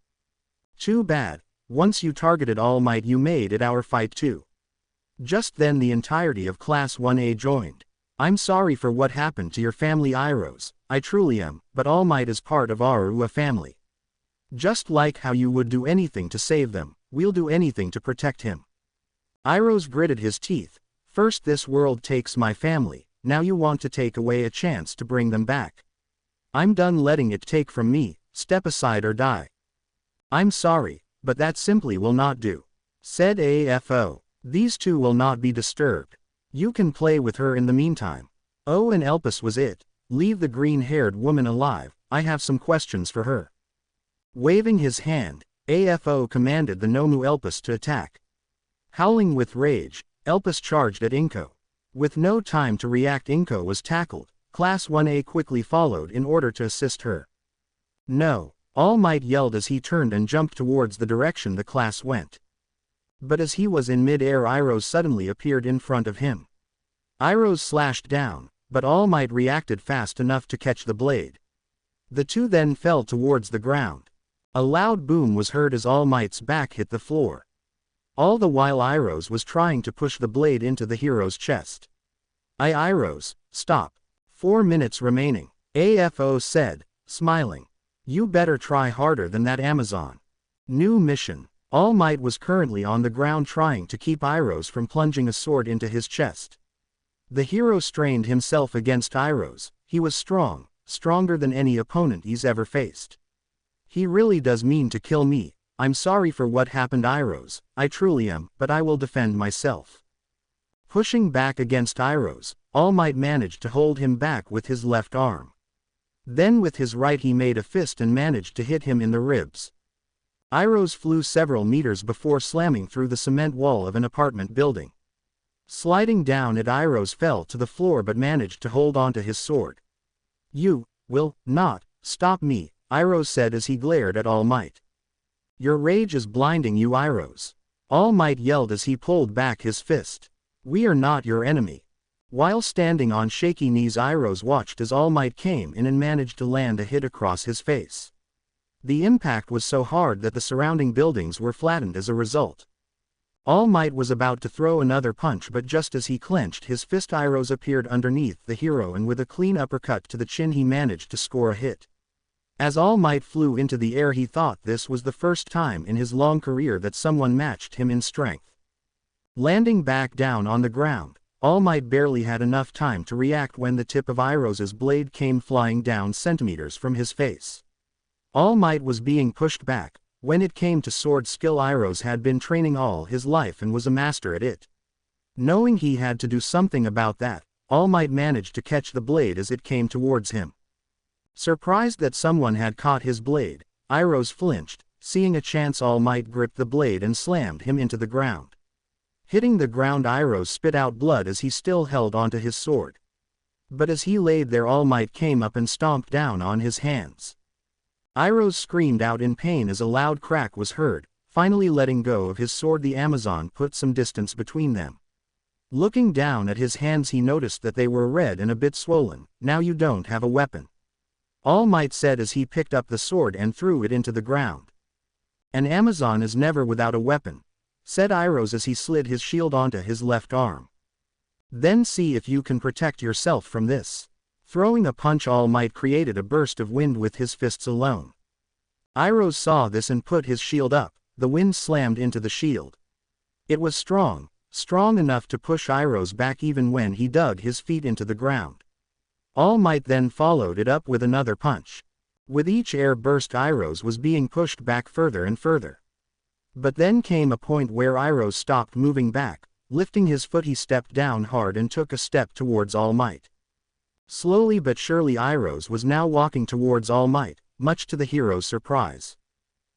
Too bad, once you targeted All Might you made it our fight too. Just then the entirety of Class 1A joined. I'm sorry for what happened to your family, Irohs, I truly am, but All Might is part of our Ua family. Just like how you would do anything to save them, we'll do anything to protect him. Irohs gritted his teeth. First this world takes my family, now you want to take away a chance to bring them back. I'm done letting it take from me, step aside or die. I'm sorry, but that simply will not do, said AFO. These two will not be disturbed. You can play with her in the meantime. Oh, and Elpis was it. Leave the green-haired woman alive, I have some questions for her. Waving his hand, AFO commanded the Nomu Elpis to attack. Howling with rage, Elpis charged at Inko. With no time to react, Inko was tackled. Class 1A quickly followed in order to assist her. No, All Might yelled as he turned and jumped towards the direction the class went. But as he was in mid-air, Irohs suddenly appeared in front of him. Irohs slashed down, but All Might reacted fast enough to catch the blade. The two then fell towards the ground. A loud boom was heard as All Might's back hit the floor. All the while Irohs was trying to push the blade into the hero's chest. Irohs, stop. 4 minutes remaining, AFO said, smiling. You better try harder than that, Amazon. New mission. All Might was currently on the ground trying to keep Irohs from plunging a sword into his chest. The hero strained himself against Irohs. He was strong, stronger than any opponent he's ever faced. He really does mean to kill me. I'm sorry for what happened, Irohs, I truly am, but I will defend myself. Pushing back against Irohs, All Might managed to hold him back with his left arm. Then with his right he made a fist and managed to hit him in the ribs. Irohs flew several meters before slamming through the cement wall of an apartment building. Sliding down it, Irohs fell to the floor but managed to hold onto his sword. You will not stop me, Iroh said as he glared at All Might. Your rage is blinding you, Iroh. All Might yelled as he pulled back his fist. We are not your enemy. While standing on shaky knees, Iroh watched as All Might came in and managed to land a hit across his face. The impact was so hard that the surrounding buildings were flattened as a result. All Might was about to throw another punch, but just as he clenched his fist, Iroh appeared underneath the hero and with a clean uppercut to the chin he managed to score a hit. As All Might flew into the air, he thought this was the first time in his long career that someone matched him in strength. Landing back down on the ground, All Might barely had enough time to react when the tip of Iroh's blade came flying down centimeters from his face. All Might was being pushed back. When it came to sword skill, Iroh had been training all his life and was a master at it. Knowing he had to do something about that, All Might managed to catch the blade as it came towards him. Surprised that someone had caught his blade, Iroh flinched. Seeing a chance, All Might gripped the blade and slammed him into the ground. Hitting the ground, Iroh spit out blood as he still held onto his sword. But as he laid there, All Might came up and stomped down on his hands. Iroh screamed out in pain as a loud crack was heard. Finally letting go of his sword, the Amazon put some distance between them. Looking down at his hands, he noticed that they were red and a bit swollen. Now you don't have a weapon, All Might said as he picked up the sword and threw it into the ground. An Amazon is never without a weapon, said Iroh as he slid his shield onto his left arm. Then see if you can protect yourself from this. Throwing a punch, All Might created a burst of wind with his fists alone. Iroh saw this and put his shield up. The wind slammed into the shield. It was strong enough to push Iroh back even when he dug his feet into the ground. All Might then followed it up with another punch. With each air burst, Iroh was being pushed back further and further. But then came a point where Iroh stopped moving back. Lifting his foot, he stepped down hard and took a step towards All Might. Slowly but surely, Iroh was now walking towards All Might, much to the hero's surprise.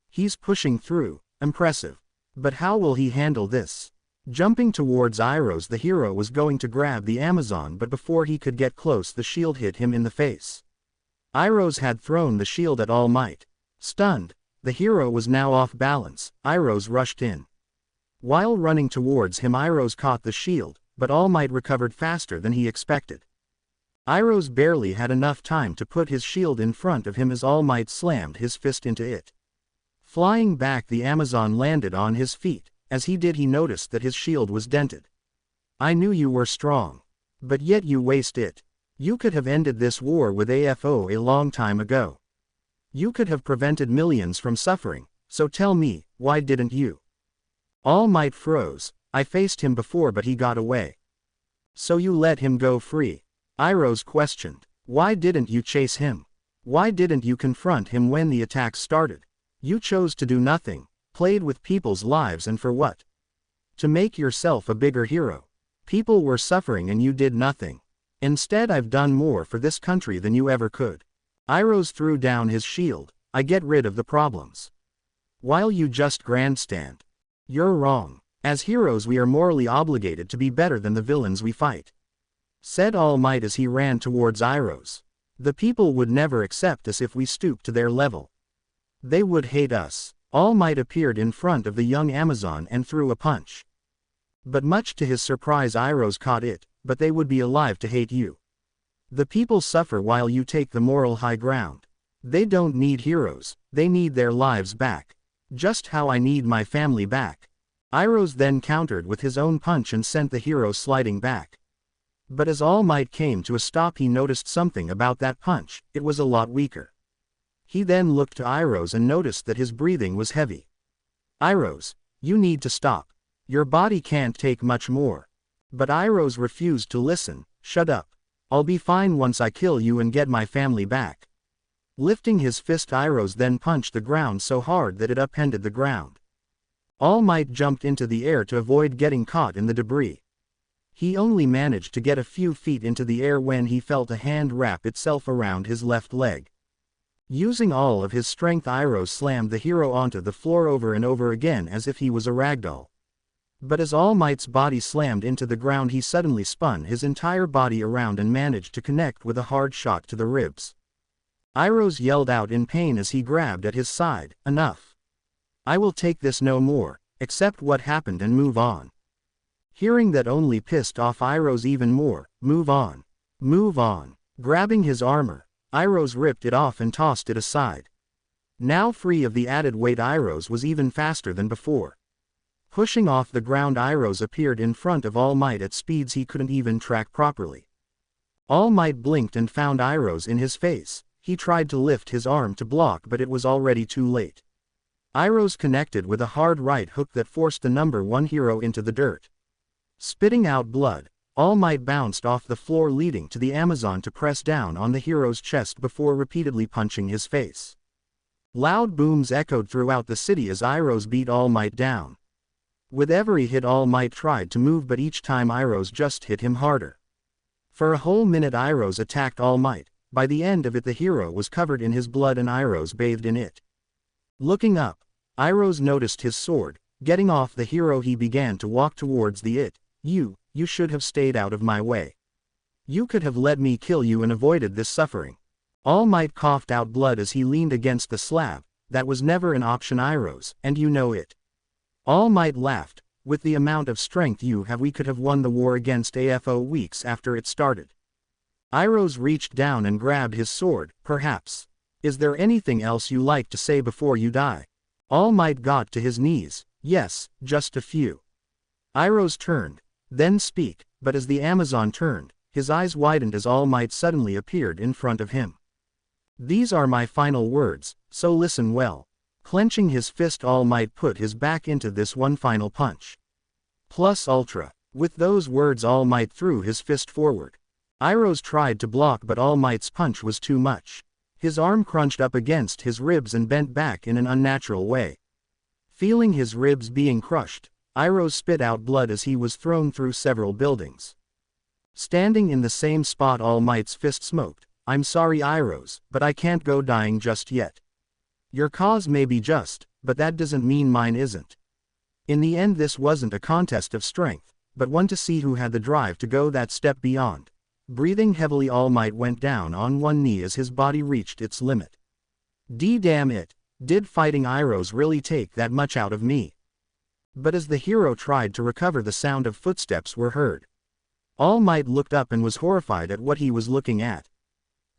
He's pushing through. Impressive. But how will he handle this? Jumping towards Iroh, the hero was going to grab the Amazon, but before he could get close, the shield hit him in the face. Iroh had thrown the shield at All Might. Stunned, the hero was now off balance. Iroh rushed in. While running towards him, Iroh caught the shield, but All Might recovered faster than he expected. Iroh barely had enough time to put his shield in front of him as All Might slammed his fist into it. Flying back, the Amazon landed on his feet. As he did, he noticed that his shield was dented. I knew you were strong. But yet you waste it. You could have ended this war with AFO a long time ago. You could have prevented millions from suffering, so tell me, why didn't you? All Might froze. I faced him before, but he got away. So you let him go free? Iroh questioned. Why didn't you chase him? Why didn't you confront him when the attack started? You chose to do nothing, played with people's lives, and for what? To make yourself a bigger hero. People were suffering and you did nothing. Instead, I've done more for this country than you ever could. Iroh threw down his shield. I get rid of the problems, while you just grandstand. You're wrong. As heroes, we are morally obligated to be better than the villains we fight, said All Might as he ran towards Iroh. The people would never accept us if we stooped to their level. They would hate us. All Might appeared in front of the young Amazon and threw a punch. But much to his surprise, Iroh caught it. But they would be alive to hate you. The people suffer while you take the moral high ground. They don't need heroes, they need their lives back. Just how I need my family back. Iroh then countered with his own punch and sent the hero sliding back. But as All Might came to a stop, he noticed something about that punch. It was a lot weaker. He then looked to Iroh and noticed that his breathing was heavy. Iroh, you need to stop. Your body can't take much more. But Iroh refused to listen. Shut up. I'll be fine once I kill you and get my family back. Lifting his fist, Iroh then punched the ground so hard that it upended the ground. All Might jumped into the air to avoid getting caught in the debris. He only managed to get a few feet into the air when he felt a hand wrap itself around his left leg. Using all of his strength, Iroh slammed the hero onto the floor over and over again as if he was a ragdoll. But as All Might's body slammed into the ground, he suddenly spun his entire body around and managed to connect with a hard shot to the ribs. Iroh's yelled out in pain as he grabbed at his side. Enough. I will take this no more, accept what happened and move on. Hearing that only pissed off Iroh's even more. Move on. Move on. Grabbing his armor, Iroh's ripped it off and tossed it aside. Now free of the added weight, Iroh's was even faster than before. Pushing off the ground, Iroh's appeared in front of All Might at speeds he couldn't even track properly. All Might blinked and found Iroh's in his face. He tried to lift his arm to block, but it was already too late. Iroh's connected with a hard right hook that forced the number 1 hero into the dirt. Spitting out blood, All Might bounced off the floor, leading to the Amazon to press down on the hero's chest before repeatedly punching his face. Loud booms echoed throughout the city as Iroh's beat All Might down. With every hit, All Might tried to move, but each time Iroh's just hit him harder. For a whole minute Iroh's attacked All Might. By the end of it, the hero was covered in his blood and Iroh's bathed in it. Looking up, Iroh's noticed his sword. Getting off the hero, he began to walk towards the it. You should have stayed out of my way. You could have let me kill you and avoided this suffering. All Might coughed out blood as he leaned against the slab. That was never an option, Iroh's, and you know it. All Might laughed. With the amount of strength you have, we could have won the war against AFO weeks after it started. Iroh's reached down and grabbed his sword. Perhaps. Is there anything else you like to say before you die? All Might got to his knees. Yes, just a few. Iroh's turned. Then speak, but as the Amazon turned, his eyes widened as All Might suddenly appeared in front of him. These are my final words, so listen well. Clenching his fist, All Might put his back into this one final punch. Plus ultra. With those words, All Might threw his fist forward. Iroh's tried to block, but All Might's punch was too much. His arm crunched up against his ribs and bent back in an unnatural way. Feeling his ribs being crushed, Iroh spit out blood as he was thrown through several buildings. Standing in the same spot, All Might's fist smoked. I'm sorry, Iroh's, but I can't go dying just yet. Your cause may be just, but that doesn't mean mine isn't. In the end, this wasn't a contest of strength, but one to see who had the drive to go that step beyond. Breathing heavily, All Might went down on one knee as his body reached its limit. Damn it, did fighting Iroh's really take that much out of me? But as the hero tried to recover, the sound of footsteps were heard. All Might looked up and was horrified at what he was looking at.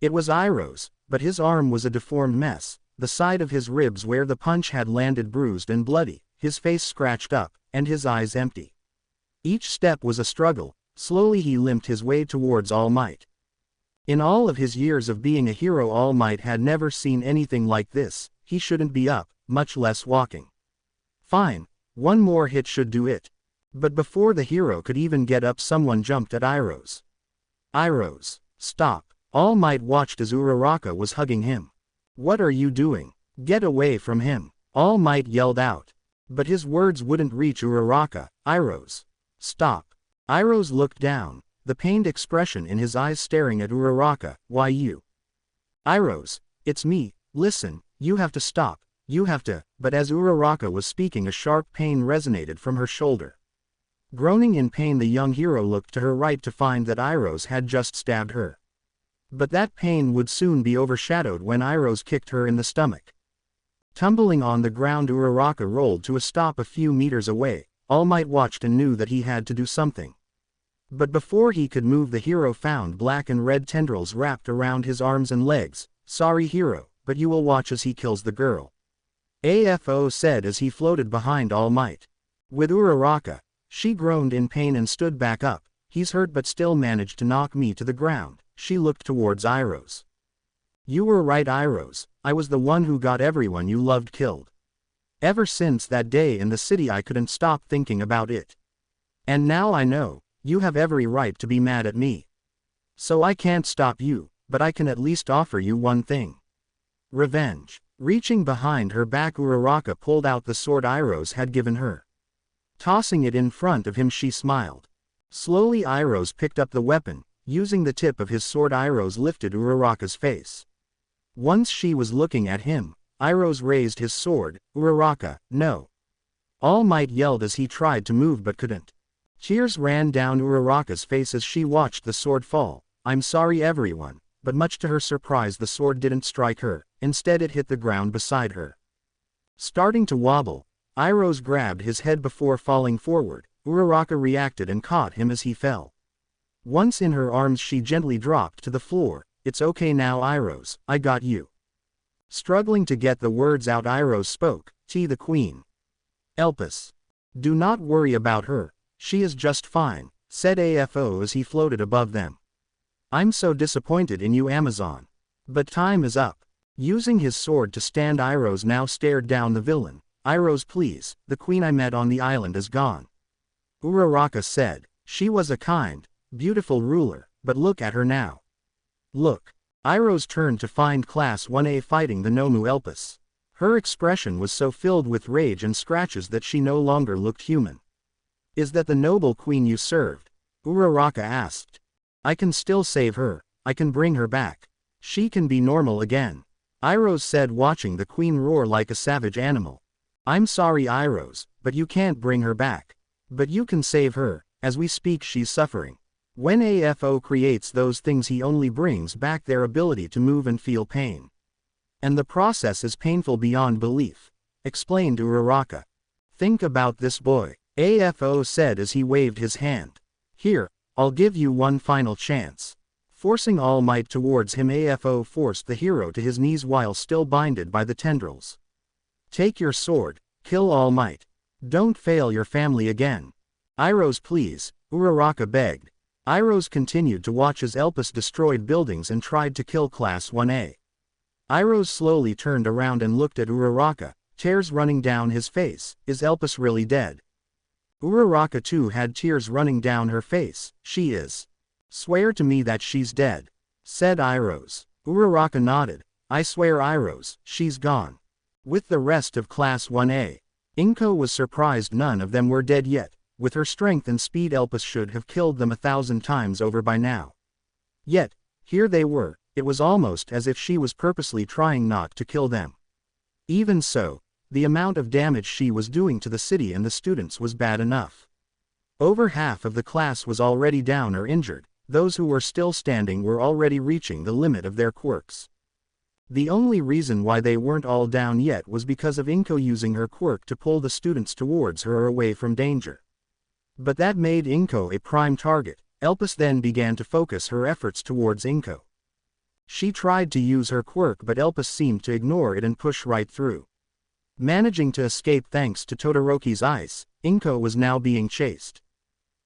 It was Iroh's, but his arm was a deformed mess, the side of his ribs where the punch had landed bruised and bloody, his face scratched up, and his eyes empty. Each step was a struggle. Slowly he limped his way towards All Might. In all of his years of being a hero, All Might had never seen anything like this. He shouldn't be up, much less walking. Fine, one more hit should do it. But before the hero could even get up, someone jumped at Iroh's. Iroh's, stop. All Might watched as Uraraka was hugging him. What are you doing? Get away from him. All Might yelled out. But his words wouldn't reach Uraraka. Iroh's, stop. Iroh's looked down, the pained expression in his eyes staring at Uraraka. Why you? Iroh's, it's me. Listen, you have to stop. You have to. But as Uraraka was speaking, a sharp pain resonated from her shoulder. Groaning in pain, the young hero looked to her right to find that Iroh's had just stabbed her. But that pain would soon be overshadowed when Iroh's kicked her in the stomach. Tumbling on the ground, Uraraka rolled to a stop a few meters away. All Might watched and knew that he had to do something. But before he could move, the hero found black and red tendrils wrapped around his arms and legs. Sorry, hero, but you will watch as he kills the girl. AFO said as he floated behind All Might. With Uraraka, she groaned in pain and stood back up. He's hurt but still managed to knock me to the ground. She looked towards Iroh's. You were right, Iroh's. I was the one who got everyone you loved killed. Ever since that day in the city, I couldn't stop thinking about it. And now I know, you have every right to be mad at me. So I can't stop you, but I can at least offer you one thing. Revenge. Reaching behind her back, Uraraka pulled out the sword Iroh's had given her. Tossing it in front of him, she smiled. Slowly Iroh's picked up the weapon. Using the tip of his sword, Iroh's lifted Uraraka's face. Once she was looking at him, Iroh's raised his sword. Uraraka, no. All Might yelled as he tried to move but couldn't. Tears ran down Uraraka's face as she watched the sword fall. I'm sorry everyone. but much to her surprise the sword didn't strike her, instead it hit the ground beside her. Starting to wobble, Iroh grabbed his head before falling forward. Uraraka reacted and caught him as he fell. Once in her arms she gently dropped to the floor. "It's okay now Iroh, I got you." Struggling to get the words out Iroh spoke, the queen. "Elpis. Do not worry about her, she is just fine," said Afo as he floated above them. "I'm so disappointed in you Amazon. But time is up." Using his sword to stand Iroh now stared down the villain. "Iroh please, the queen I met on the island is gone." Uraraka said, "She was a kind, beautiful ruler, but look at her now. Look." Iroh turned to find Class 1A fighting the Nomu Elpis. Her expression was so filled with rage and scratches that she no longer looked human. "Is that the noble queen you served?" Uraraka asked. "I can still save her, I can bring her back. She can be normal again," Iroh said, watching the queen roar like a savage animal. "I'm sorry Iroh, but you can't bring her back. But you can save her, as we speak she's suffering. When Afo creates those things he only brings back their ability to move and feel pain. And the process is painful beyond belief," explained Uraraka. "Think about this boy," Afo said as he waved his hand. "Here, I'll give you one final chance." Forcing all might towards him Afo forced the hero to his knees while still binded by the tendrils. "Take your sword, kill All Might. Don't fail your family again." "Iroh please," Uraraka begged. Iroh continued to watch as Elpis destroyed buildings and tried to kill Class 1A. Iroh slowly turned around and looked at Uraraka, tears running down his face. "Is Elpis really dead?" Uraraka too had tears running down her face. "She is." "Swear to me that she's dead," said Iroh. Uraraka nodded. "I swear Iroh, she's gone." With the rest of Class 1A, Inko was surprised none of them were dead yet. With her strength and speed Elpis should have killed them 1,000 times over by now. Yet, here they were, it was almost as if she was purposely trying not to kill them. Even so, the amount of damage she was doing to the city and the students was bad enough. Over half of the class was already down or injured, those who were still standing were already reaching the limit of their quirks. The only reason why they weren't all down yet was because of Inko using her quirk to pull the students towards her or away from danger. But that made Inko a prime target. Elpis then began to focus her efforts towards Inko. She tried to use her quirk but Elpis seemed to ignore it and push right through. Managing to escape thanks to Todoroki's ice, Inko was now being chased.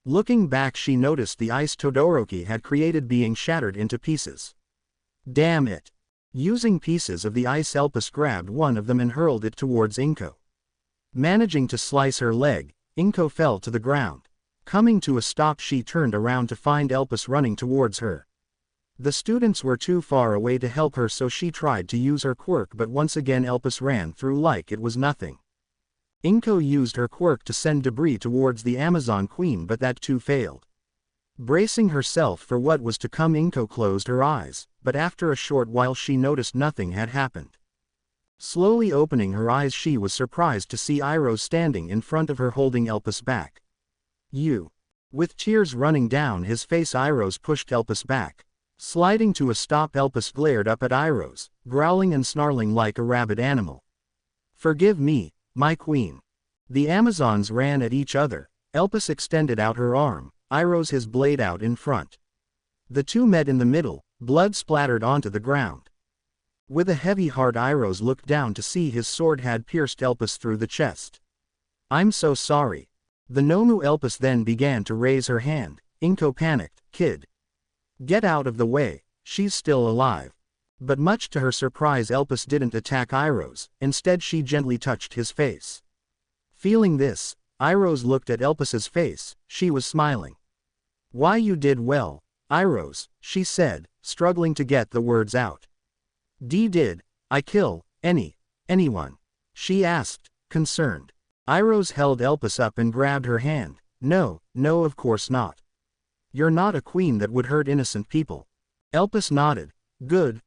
Looking back she noticed the ice Todoroki had created being shattered into pieces. Damn it! Using pieces of the ice Elpis grabbed one of them and hurled it towards Inko. Managing to slice her leg, Inko fell to the ground. Coming to a stop she turned around to find Elpis running towards her. The students were too far away to help her so she tried to use her quirk but once again Elpis ran through like it was nothing. Inko used her quirk to send debris towards the Amazon Queen but that too failed. Bracing herself for what was to come Inko closed her eyes, but after a short while she noticed nothing had happened. Slowly opening her eyes she was surprised to see Iroh standing in front of her holding Elpis back. "You." With tears running down his face Iroh pushed Elpis back. Sliding to a stop Elpis glared up at Iroh, growling and snarling like a rabid animal. "Forgive me, my queen." The Amazons ran at each other. Elpis extended out her arm, Iroh his blade out in front. The two met in the middle, blood splattered onto the ground. With a heavy heart Iroh looked down to see his sword had pierced Elpis through the chest. "I'm so sorry." The Nomu Elpis then began to raise her hand. Inko panicked. "Kid. Get out of the way, she's still alive." But much to her surprise Elpis didn't attack Iroh, instead she gently touched his face. Feeling this, Iroh looked at Elpis's face, she was smiling. "Why you did well, Iroh," she said, struggling to get the words out. Did I kill anyone?" she asked, concerned. Iroh held Elpis up and grabbed her hand. No, of course not. You're not a queen that would hurt innocent people." Elpis nodded. Good,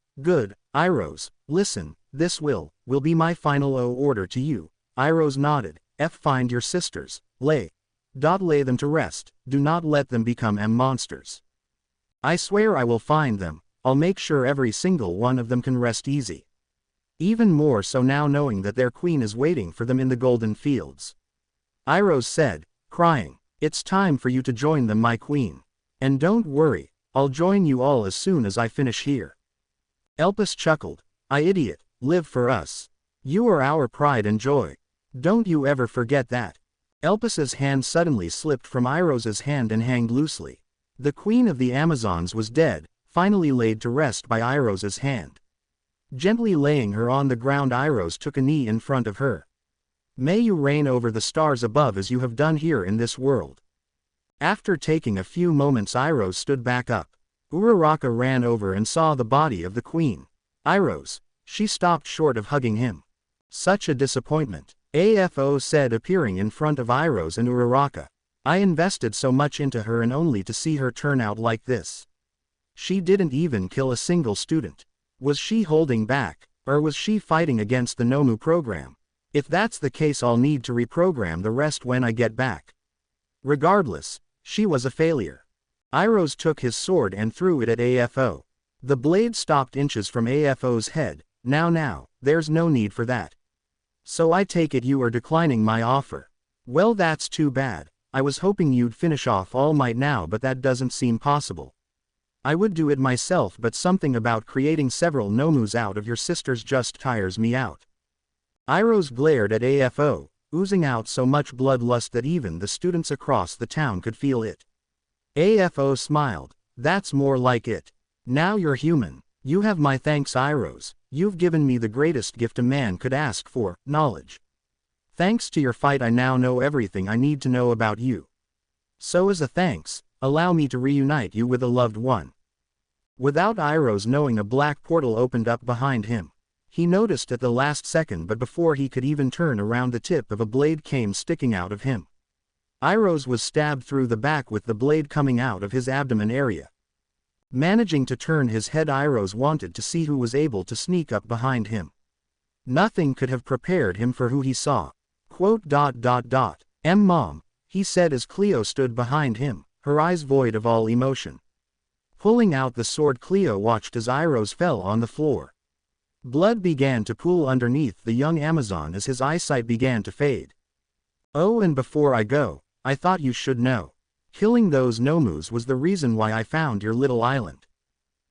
Iroh, listen, this will be my final order to you." Iroh nodded. Find your sisters, lay them to rest, do not let them become monsters." "I swear I will find them, I'll make sure every single one of them can rest easy. Even more so now knowing that their queen is waiting for them in the golden fields. Iroh said, crying, "It's time for you to join them, my queen. And don't worry, I'll join you all as soon as I finish here." Elpis chuckled, "I idiot, live for us. You are our pride and joy. Don't you ever forget that." Elpis's hand suddenly slipped from Iroh's hand and hanged loosely. The queen of the Amazons was dead, finally laid to rest by Iroh's hand. Gently laying her on the ground, Iroh took a knee in front of her. "May you reign over the stars above as you have done here in this world." After taking a few moments, Iroh stood back up. Uraraka ran over and saw the body of the queen. Iroh's. She stopped short of hugging him. "Such a disappointment," AFO said, appearing in front of Iroh and Uraraka. "I invested so much into her and only to see her turn out like this. She didn't even kill a single student. Was she holding back, or was she fighting against the Nomu program? If that's the case, I'll need to reprogram the rest when I get back. Regardless, she was a failure." Iroh took his sword and threw it at AFO. The blade stopped inches from AFO's head. Now, there's no need for that. "So I take it you are declining my offer. Well, that's too bad. I was hoping you'd finish off All Might now, but that doesn't seem possible. I would do it myself, but something about creating several Nomus out of your sisters just tires me out." Iroh glared at AFO, oozing out so much bloodlust that even the students across the town could feel it. AFO smiled, "That's more like it. Now you're human. You have my thanks, Iroh. You've given me the greatest gift a man could ask for, knowledge. Thanks to your fight, I now know everything I need to know about you. So as a thanks, allow me to reunite you with a loved one." Without Iroh knowing, a black portal opened up behind him. He noticed at the last second, but before he could even turn around, the tip of a blade came sticking out of him. Iroh was stabbed through the back with the blade coming out of his abdomen area. Managing to turn his head, Iroh wanted to see who was able to sneak up behind him. Nothing could have prepared him for who he saw. Mom, he said as Cleo stood behind him, her eyes void of all emotion. Pulling out the sword, Cleo watched as Iroh fell on the floor. Blood began to pool underneath the young Amazon as his eyesight began to fade. "Oh, and before I go, I thought you should know. Killing those Nomus was the reason why I found your little island."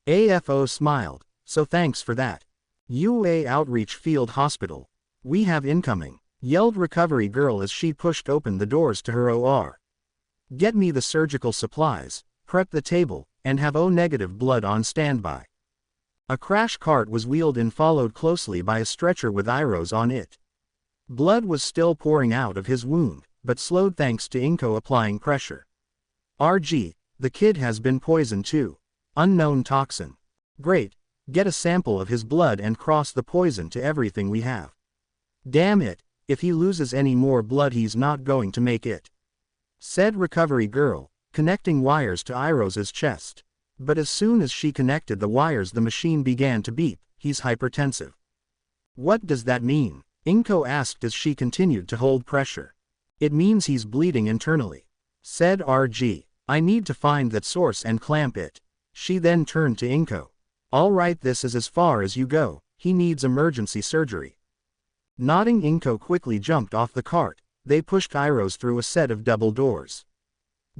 AFO smiled, "So thanks for that. UA Outreach Field Hospital. We have incoming," yelled Recovery Girl as she pushed open the doors to her OR. "Get me the surgical supplies, prep the table, and have O-negative blood on standby." A crash cart was wheeled in, followed closely by a stretcher with Iroh on it. Blood was still pouring out of his wound, but slowed thanks to Inko applying pressure. "RG, the kid has been poisoned too. Unknown toxin. Great, get a sample of his blood and cross the poison to everything we have. Damn it, if he loses any more blood he's not going to make it," said Recovery Girl, connecting wires to Iroh's chest. But as soon as she connected the wires, the machine began to beep. "He's hypertensive." "What does that mean?" Inko asked as she continued to hold pressure. "It means he's bleeding internally," said RG. "I need to find that source and clamp it." She then turned to Inko. "All right, this is as far as you go. He needs emergency surgery." Nodding, Inko quickly jumped off the cart. They pushed Iroh through a set of double doors.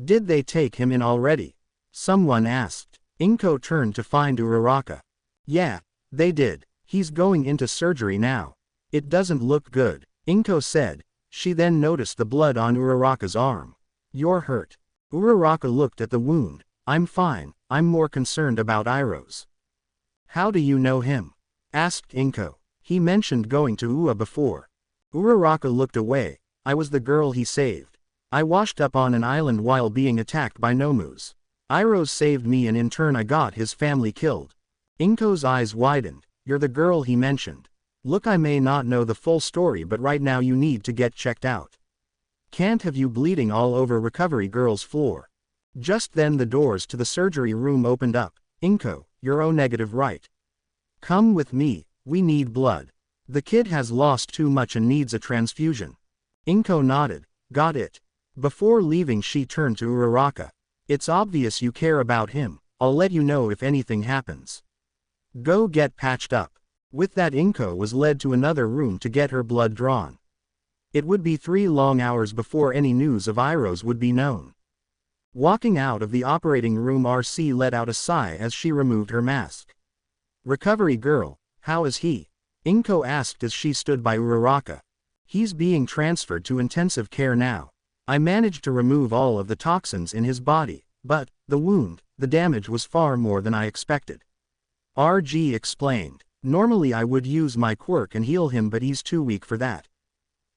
"Did they take him in already?" someone asked. Inko turned to find Uraraka. "Yeah, they did. He's going into surgery now. It doesn't look good," Inko said. She then noticed the blood on Uraraka's arm. "You're hurt." Uraraka looked at the wound. "I'm fine, I'm more concerned about Iroh's." "How do you know him?" asked Inko. "He mentioned going to Ua before." Uraraka looked away. "I was the girl he saved. I washed up on an island while being attacked by Nomus. Iroh saved me and in turn I got his family killed." Inko's eyes widened. "You're the girl he mentioned. Look, I may not know the full story, but right now you need to get checked out. Can't have you bleeding all over Recovery Girl's floor." Just then the doors to the surgery room opened up. "Inko, you're O-negative, right? Come with me, we need blood. The kid has lost too much and needs a transfusion." Inko nodded. "Got it." Before leaving she turned to Uraraka. "It's obvious you care about him. I'll let you know if anything happens. Go get patched up. With that, Inko was led to another room to get her blood drawn. It would be 3 long hours before any news of Iroh's would be known. Walking out of the operating room, RC let out a sigh as she removed her mask. Recovery girl, how is he? Inko asked as she stood by Uraraka. He's being transferred to intensive care now. I managed to remove all of the toxins in his body, but, the damage was far more than I expected. RG explained. Normally I would use my quirk and heal him, but he's too weak for that.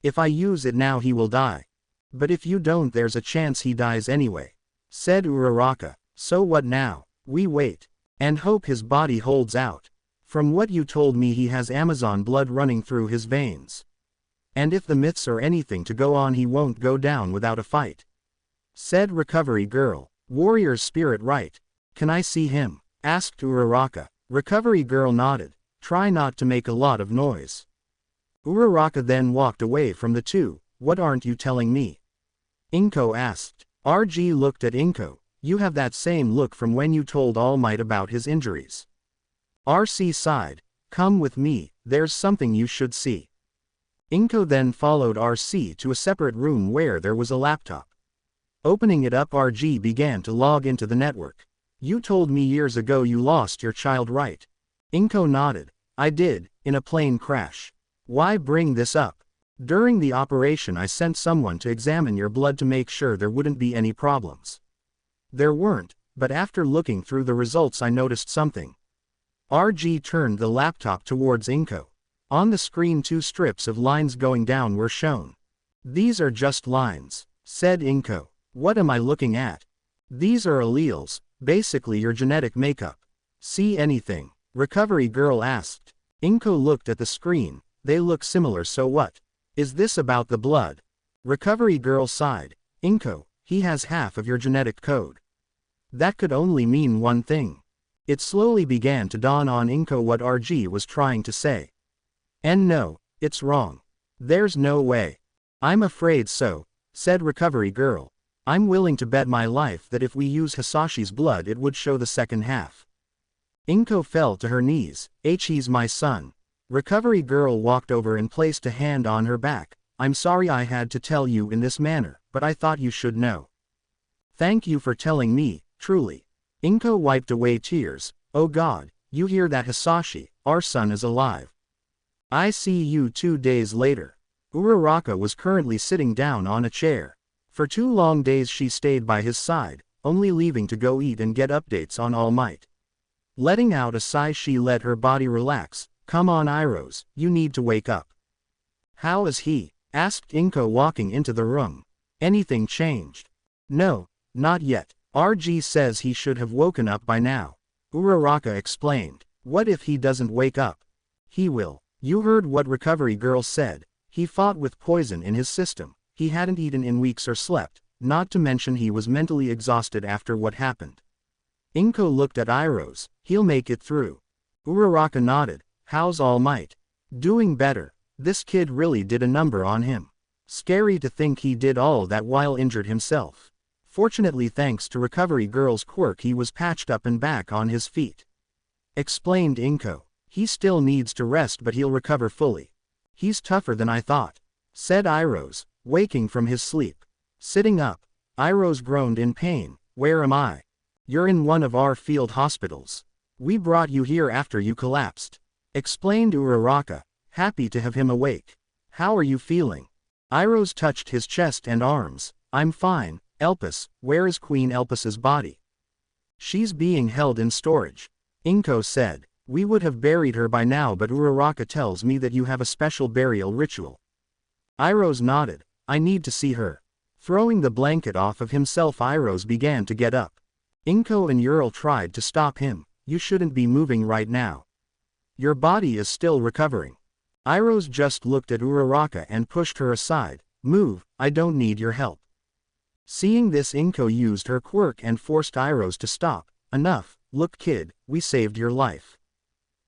If I use it now he will die. But if you don't, there's a chance he dies anyway, said Uraraka. So what now? We wait. And hope his body holds out. From what you told me, he has Amazon blood running through his veins. And if the myths are anything to go on, he won't go down without a fight, said Recovery Girl. Warrior's spirit, right? Can I see him? Asked Uraraka. Recovery Girl nodded. Try not to make a lot of noise. Uraraka then walked away from the two. What aren't you telling me? Inko asked. RG looked at Inko. You have that same look from when you told All Might about his injuries. RC sighed. Come with me, there's something you should see. Inko then followed RC to a separate room where there was a laptop. Opening it up, RG began to log into the network. You told me years ago you lost your child, right? Inko nodded. I did, in a plane crash. Why bring this up? During the operation I sent someone to examine your blood to make sure there wouldn't be any problems. There weren't, but after looking through the results I noticed something. RG turned the laptop towards Inko. On the screen 2 strips of lines going down were shown. These are just lines, said Inko. What am I looking at? These are alleles, basically your genetic makeup. See anything? Recovery Girl asked. Inko looked at the screen. They look similar, so what? Is this about the blood? Recovery Girl sighed. Inko, he has half of your genetic code. That could only mean one thing. It slowly began to dawn on Inko what RG was trying to say. And no, it's wrong. There's no way. I'm afraid so, said Recovery Girl. I'm willing to bet my life that if we use Hisashi's blood it would show the second half. Inko fell to her knees. He's my son. Recovery Girl walked over and placed a hand on her back. I'm sorry I had to tell you in this manner, but I thought you should know. Thank you for telling me, truly. Inko wiped away tears. Oh God, you hear that, Hisashi? Our son is alive. I see you 2 days later. Uraraka was currently sitting down on a chair. For 2 long days she stayed by his side, only leaving to go eat and get updates on All Might. Letting out a sigh, she let her body relax. Come on, Iroh's, you need to wake up. How is he? Asked Inko walking into the room. Anything changed? No, not yet. RG says he should have woken up by now. Uraraka explained. What if he doesn't wake up? He will. You heard what Recovery Girl said. He fought with poison in his system. He hadn't eaten in weeks or slept, not to mention he was mentally exhausted after what happened. Inko looked at Iroh's. He'll make it through. Uraraka nodded. How's All Might? Doing better. This kid really did a number on him. Scary to think he did all that while injured himself. Fortunately, thanks to Recovery Girl's quirk, he was patched up and back on his feet. Explained Inko. He still needs to rest, but he'll recover fully. He's tougher than I thought, said Iroh's, waking from his sleep. Sitting up, Iroh's groaned in pain. Where am I? You're in one of our field hospitals. We brought you here after you collapsed, explained Uraraka, happy to have him awake. How are you feeling? Iroh's touched his chest and arms. I'm fine. Elpis, where is Queen Elpis's body? She's being held in storage. Inko said. We would have buried her by now, but Uraraka tells me that you have a special burial ritual. Iroh's nodded. I need to see her. Throwing the blanket off of himself, Iroh's began to get up. Inko and Ural tried to stop him. You shouldn't be moving right now. Your body is still recovering. Iroh's just looked at Uraraka and pushed her aside. Move, I don't need your help. Seeing this, Inko used her quirk and forced Iroh's to stop. Enough. Look kid, we saved your life.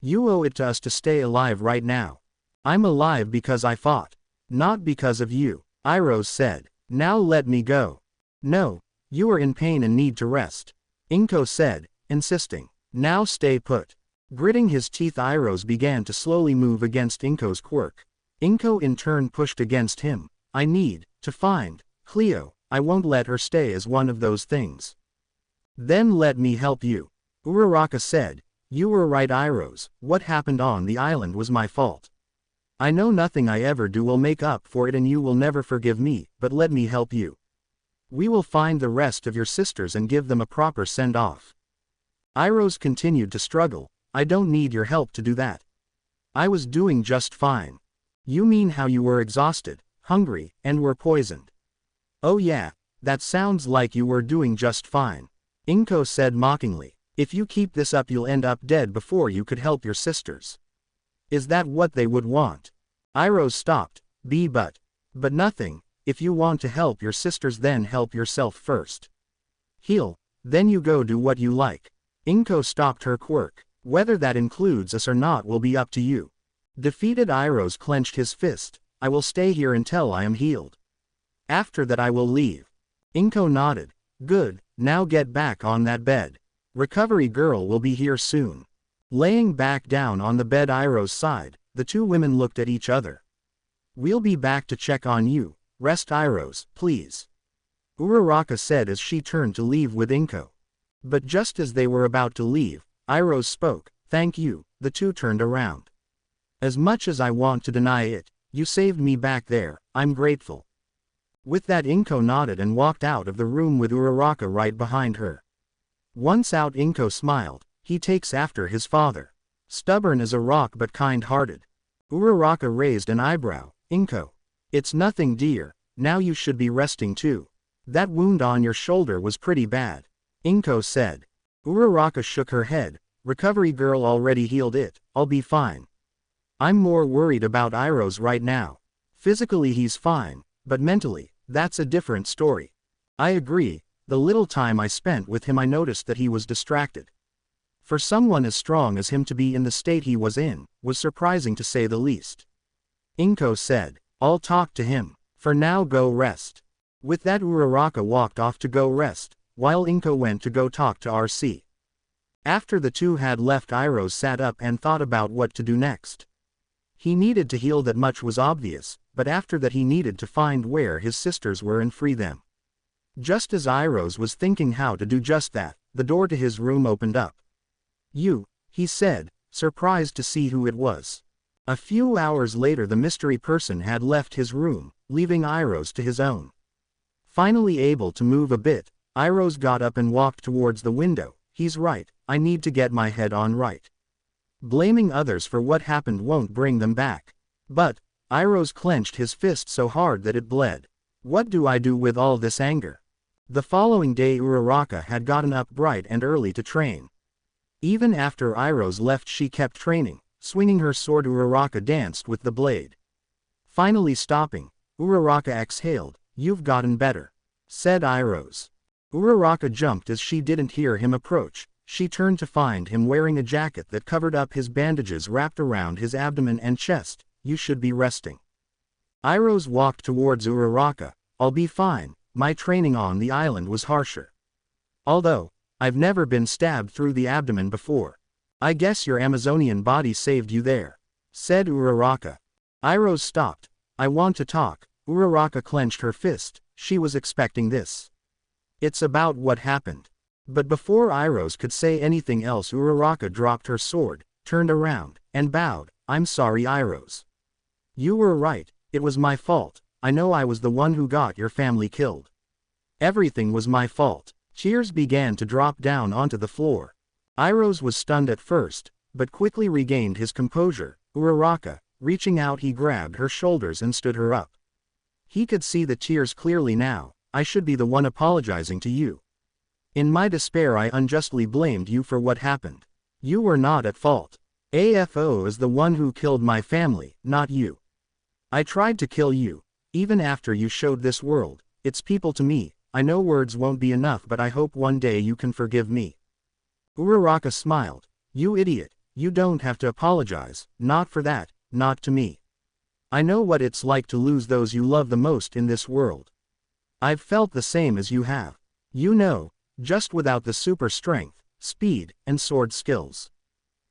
You owe it to us to stay alive right now. I'm alive because I fought. Not because of you, Iroh said. Now let me go. No, you are in pain and need to rest, Inko said, insisting, "Now stay put." Gritting his teeth, Iroh began to slowly move against Inko's quirk. Inko in turn pushed against him. "I need to find Cleo. I won't let her stay as one of those things." "Then let me help you," Uraraka said. "You were right, Iroh. What happened on the island was my fault. I know nothing I ever do will make up for it, and you will never forgive me, but let me help you. We will find the rest of your sisters and give them a proper send-off." Iroh continued to struggle. "I don't need your help to do that. I was doing just fine." "You mean how you were exhausted, hungry, and were poisoned?" "Oh yeah, that sounds like you were doing just fine," Inko said mockingly. "If you keep this up, you'll end up dead before you could help your sisters." "Is that what they would want?" Iroh stopped. But nothing. If you want to help your sisters, then help yourself first. Heal, then you go do what you like." Inko stopped her quirk. "Whether that includes us or not will be up to you." Defeated, Iroh clenched his fist. "I will stay here until I am healed. After that I will leave." Inko nodded. "Good, now get back on that bed. Recovery girl will be here soon." Laying back down on the bed Iroh's side, the two women looked at each other. "We'll be back to check on you. Rest, Iroh, please," Uraraka said as she turned to leave with Inko. But just as they were about to leave, Iroh spoke. "Thank you." The two turned around. "As much as I want to deny it, you saved me back there. I'm grateful." With that, Inko nodded and walked out of the room with Uraraka right behind her. Once out, Inko smiled. He takes after his father. Stubborn as a rock but kind-hearted. Uraraka raised an eyebrow. "Inko. It's nothing, dear. Now you should be resting too. That wound on your shoulder was pretty bad," Inko said. Uraraka shook her head. "Recovery girl already healed it. I'll be fine. I'm more worried about Iroh right now. Physically he's fine, but mentally, that's a different story." "I agree. The little time I spent with him I noticed that he was distracted. For someone as strong as him to be in the state he was in, was surprising to say the least," Inko said. "I'll talk to him. For now go rest." With that, Uraraka walked off to go rest, while Inko went to go talk to RC. After the two had left, Iroh sat up and thought about what to do next. He needed to heal, that much was obvious, but after that he needed to find where his sisters were and free them. Just as Iroh was thinking how to do just that, the door to his room opened up. "You," he said, surprised to see who it was. A few hours later the mystery person had left his room, leaving Iroh to his own. Finally able to move a bit, Iroh got up and walked towards the window. "He's right, I need to get my head on right. Blaming others for what happened won't bring them back." But, Iroh clenched his fist so hard that it bled. "What do I do with all this anger?" The following day Uraraka had gotten up bright and early to train. Even after Iroh left she kept training, swinging her sword. Uraraka danced with the blade. Finally stopping, Uraraka exhaled. "You've gotten better," said Iroh. Uraraka jumped as she didn't hear him approach. She turned to find him wearing a jacket that covered up his bandages wrapped around his abdomen and chest. "You should be resting." Iroh walked towards Uraraka. "I'll be fine, my training on the island was harsher. Although, I've never been stabbed through the abdomen before. I guess your Amazonian body saved you there," said Uraraka. Iroh stopped. "I want to talk." Uraraka clenched her fist. She was expecting this. "It's about what happened." But before Iroh could say anything else, Uraraka dropped her sword, turned around, and bowed. "I'm sorry, Iroh. You were right, it was my fault. I know I was the one who got your family killed. Everything was my fault." Tears began to drop down onto the floor. Iroh was stunned at first, but quickly regained his composure. Uraraka, reaching out, he grabbed her shoulders and stood her up. He could see the tears clearly now. "I should be the one apologizing to you. In my despair I unjustly blamed you for what happened. You were not at fault. AFO is the one who killed my family, not you. I tried to kill you, even after you showed this world, its people to me. I know words won't be enough, but I hope one day you can forgive me." Uraraka smiled. "You idiot, you don't have to apologize, not for that, not to me. I know what it's like to lose those you love the most in this world. I've felt the same as you have. You know, just without the super strength, speed, and sword skills.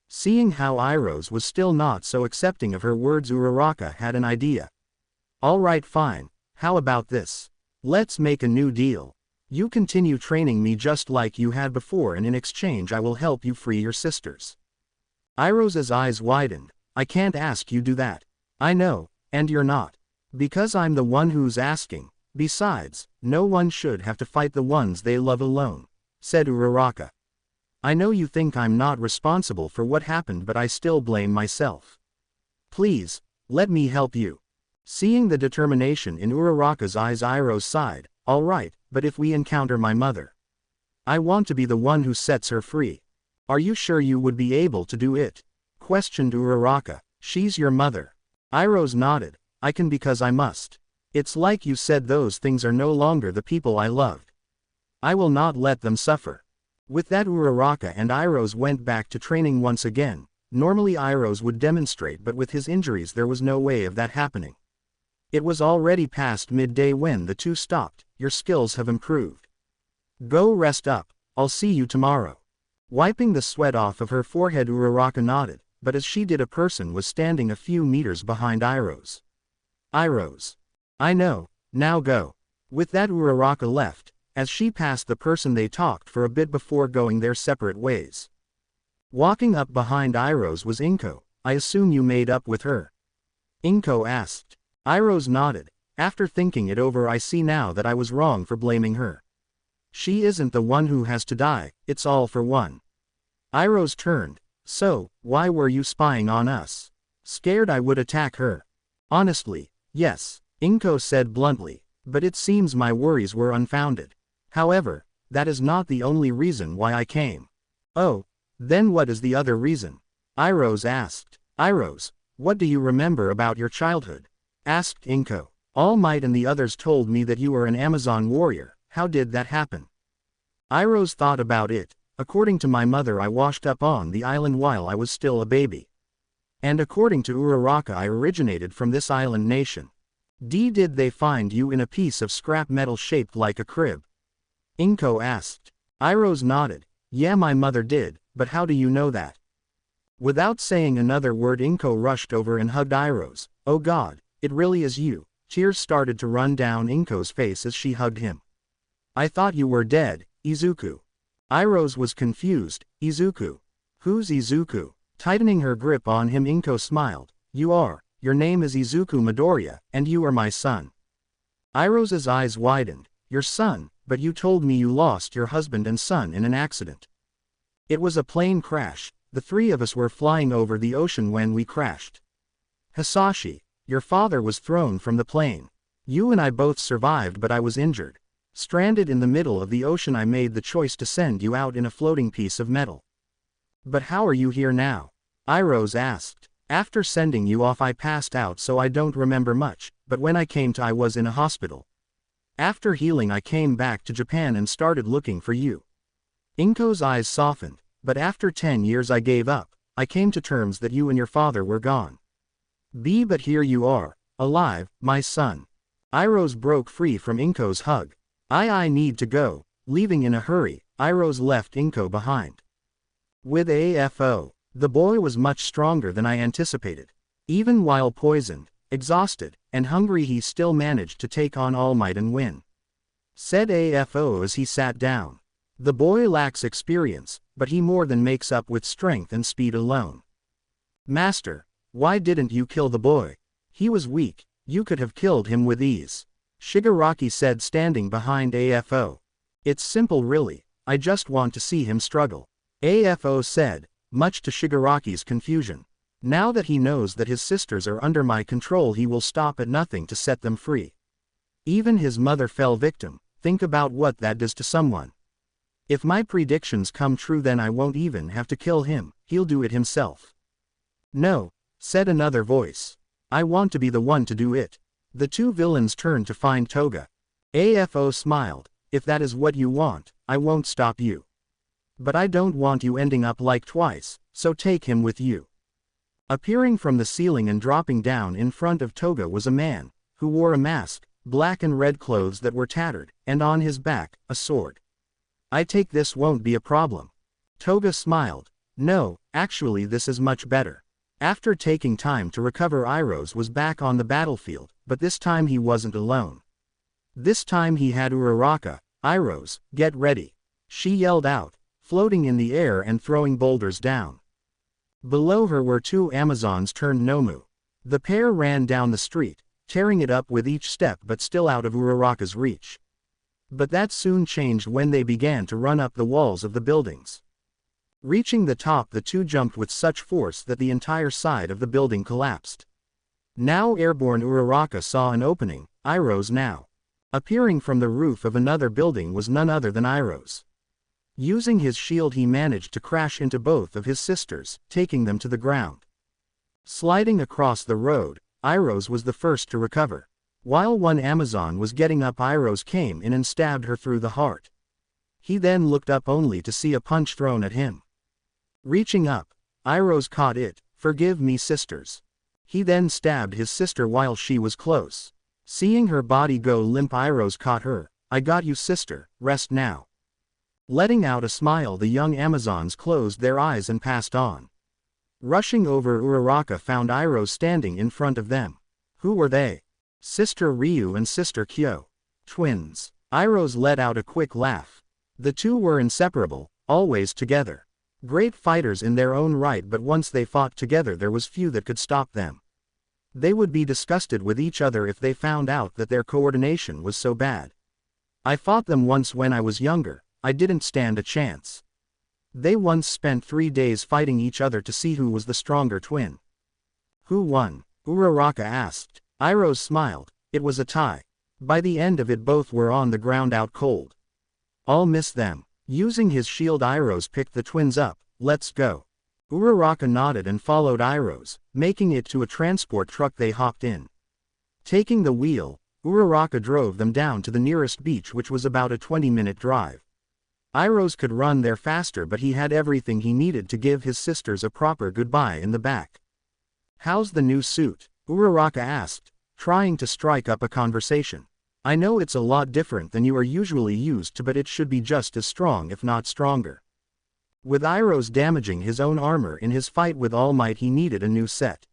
Seeing how Iroh's was still not so accepting of her words, Uraraka had an idea. Alright, fine, how about this? Let's make a new deal. You continue training me just like you had before, and in exchange I will help you free your sisters. Iroh's eyes widened. I can't ask you do that. I know, and you're not. Because I'm the one who's asking. Besides, no one should have to fight the ones they love alone, said Uraraka. I know you think I'm not responsible for what happened, but I still blame myself. Please, let me help you. Seeing the determination in Uraraka's eyes, Iroh sighed. All right, but if we encounter my mother? I want to be the one who sets her free. Are you sure you would be able to do it? Questioned Uraraka. She's your mother. Iroh nodded. I can because I must. It's like you said, those things are no longer the people I loved. I will not let them suffer. With that, Uraraka and Iroh went back to training once again. Normally Iroh would demonstrate, but with his injuries there was no way of that happening. It was already past midday when the two stopped. Your skills have improved. Go rest up. I'll see you tomorrow. Wiping the sweat off of her forehead, Uraraka nodded, but as she did, a person was standing a few meters behind Iroh. Iroh. I know, now go. With that, Uraraka left. As she passed the person, they talked for a bit before going their separate ways. Walking up behind Iroh was Inko. I assume you made up with her? Inko asked. Iroh nodded. After thinking it over, I see now that I was wrong for blaming her. She isn't the one who has to die, it's all for one. Iroh turned. So, why were you spying on us? Scared I would attack her? Honestly, yes, Inko said bluntly, but it seems my worries were unfounded. However, that is not the only reason why I came. Oh, then what is the other reason? Iroh asked. Iroh, what do you remember about your childhood? Asked Inko. All Might and the others told me that you were an Amazon warrior. How did that happen? Iroh thought about it. According to my mother, I washed up on the island while I was still a baby. And according to Uraraka, I originated from this island nation. Did they find you in a piece of scrap metal shaped like a crib? Inko asked. Iroh nodded. Yeah, my mother did, but how do you know that? Without saying another word, Inko rushed over and hugged Iroh. Oh God, it really is you. Tears started to run down Inko's face as she hugged him. I thought you were dead, Izuku. Iroh was confused. Izuku? Who's Izuku? Tightening her grip on him, Inko smiled. Your name is Izuku Midoriya, and you are my son. Iroh's eyes widened. Your son, but you told me you lost your husband and son in an accident. It was a plane crash. The three of us were flying over the ocean when we crashed. Hisashi, your father was thrown from the plane. You and I both survived, but I was injured. Stranded in the middle of the ocean, I made the choice to send you out in a floating piece of metal. But how are you here now? Iroh asked. After sending you off, I passed out, so I don't remember much, but when I came to, I was in a hospital. After healing, I came back to Japan and started looking for you. Inko's eyes softened. But after 10 years I gave up. I came to terms that you and your father were gone. But here you are, alive, my son. Iroh broke free from Inko's hug. I need to go. Leaving in a hurry, Iroh left Inko behind. With AFO, the boy was much stronger than I anticipated. Even while poisoned, exhausted, and hungry, he still managed to take on All Might and win. Said AFO as he sat down. The boy lacks experience, but he more than makes up with strength and speed alone. Master, why didn't you kill the boy? He was weak, you could have killed him with ease. Shigaraki said, standing behind AFO. It's simple really, I just want to see him struggle. AFO said, much to Shigaraki's confusion. Now that he knows that his sisters are under my control, he will stop at nothing to set them free. Even his mother fell victim. Think about what that does to someone. If my predictions come true, then I won't even have to kill him, he'll do it himself. No, said another voice. I want to be the one to do it. The two villains turned to find Toga. AFO smiled. If that is what you want, I won't stop you. But I don't want you ending up like Twice, so take him with you. Appearing from the ceiling and dropping down in front of Toga was a man, who wore a mask, black and red clothes that were tattered, and on his back, a sword. I take this won't be a problem. Toga smiled. No, actually this is much better. After taking time to recover, Iroh was back on the battlefield, but this time he wasn't alone. This time he had Uraraka. Iroh, get ready. She yelled out, floating in the air and throwing boulders down. Below her were two Amazons turned Nomu. The pair ran down the street, tearing it up with each step but still out of Uraraka's reach. But that soon changed when they began to run up the walls of the buildings. Reaching the top, the two jumped with such force that the entire side of the building collapsed. Now airborne Uraraka saw an opening. Iroh now. Appearing from the roof of another building was none other than Iroh. Using his shield he managed to crash into both of his sisters, taking them to the ground. Sliding across the road, Iroh was the first to recover. While one Amazon was getting up, Iroh came in and stabbed her through the heart. He then looked up only to see a punch thrown at him. Reaching up, Iroh caught it. Forgive me, sisters. He then stabbed his sister while she was close. Seeing her body go limp, Iroh caught her. I got you, sister, rest now. Letting out a smile, the young Amazons closed their eyes and passed on. Rushing over, Uraraka found Iroh standing in front of them. Who were they? Sister Ryu and Sister Kyo. Twins. Iroh let out a quick laugh. The two were inseparable, always together. Great fighters in their own right, but once they fought together there was few that could stop them. They would be disgusted with each other if they found out that their coordination was so bad. I fought them once when I was younger. I didn't stand a chance. They once spent 3 days fighting each other to see who was the stronger twin. Who won? Uraraka asked. Iroh smiled. It was a tie. By the end of it both were on the ground out cold. I'll miss them. Using his shield, Iroh picked the twins up. Let's go. Uraraka nodded and followed Iroh, making it to a transport truck. They hopped in. Taking the wheel, Uraraka drove them down to the nearest beach, which was about a 20-minute drive. Iroh could run there faster, but he had everything he needed to give his sisters a proper goodbye in the back. How's the new suit? Uraraka asked, trying to strike up a conversation. I know it's a lot different than you are usually used to, but it should be just as strong if not stronger. With Iroh damaging his own armor in his fight with All Might, he needed a new set.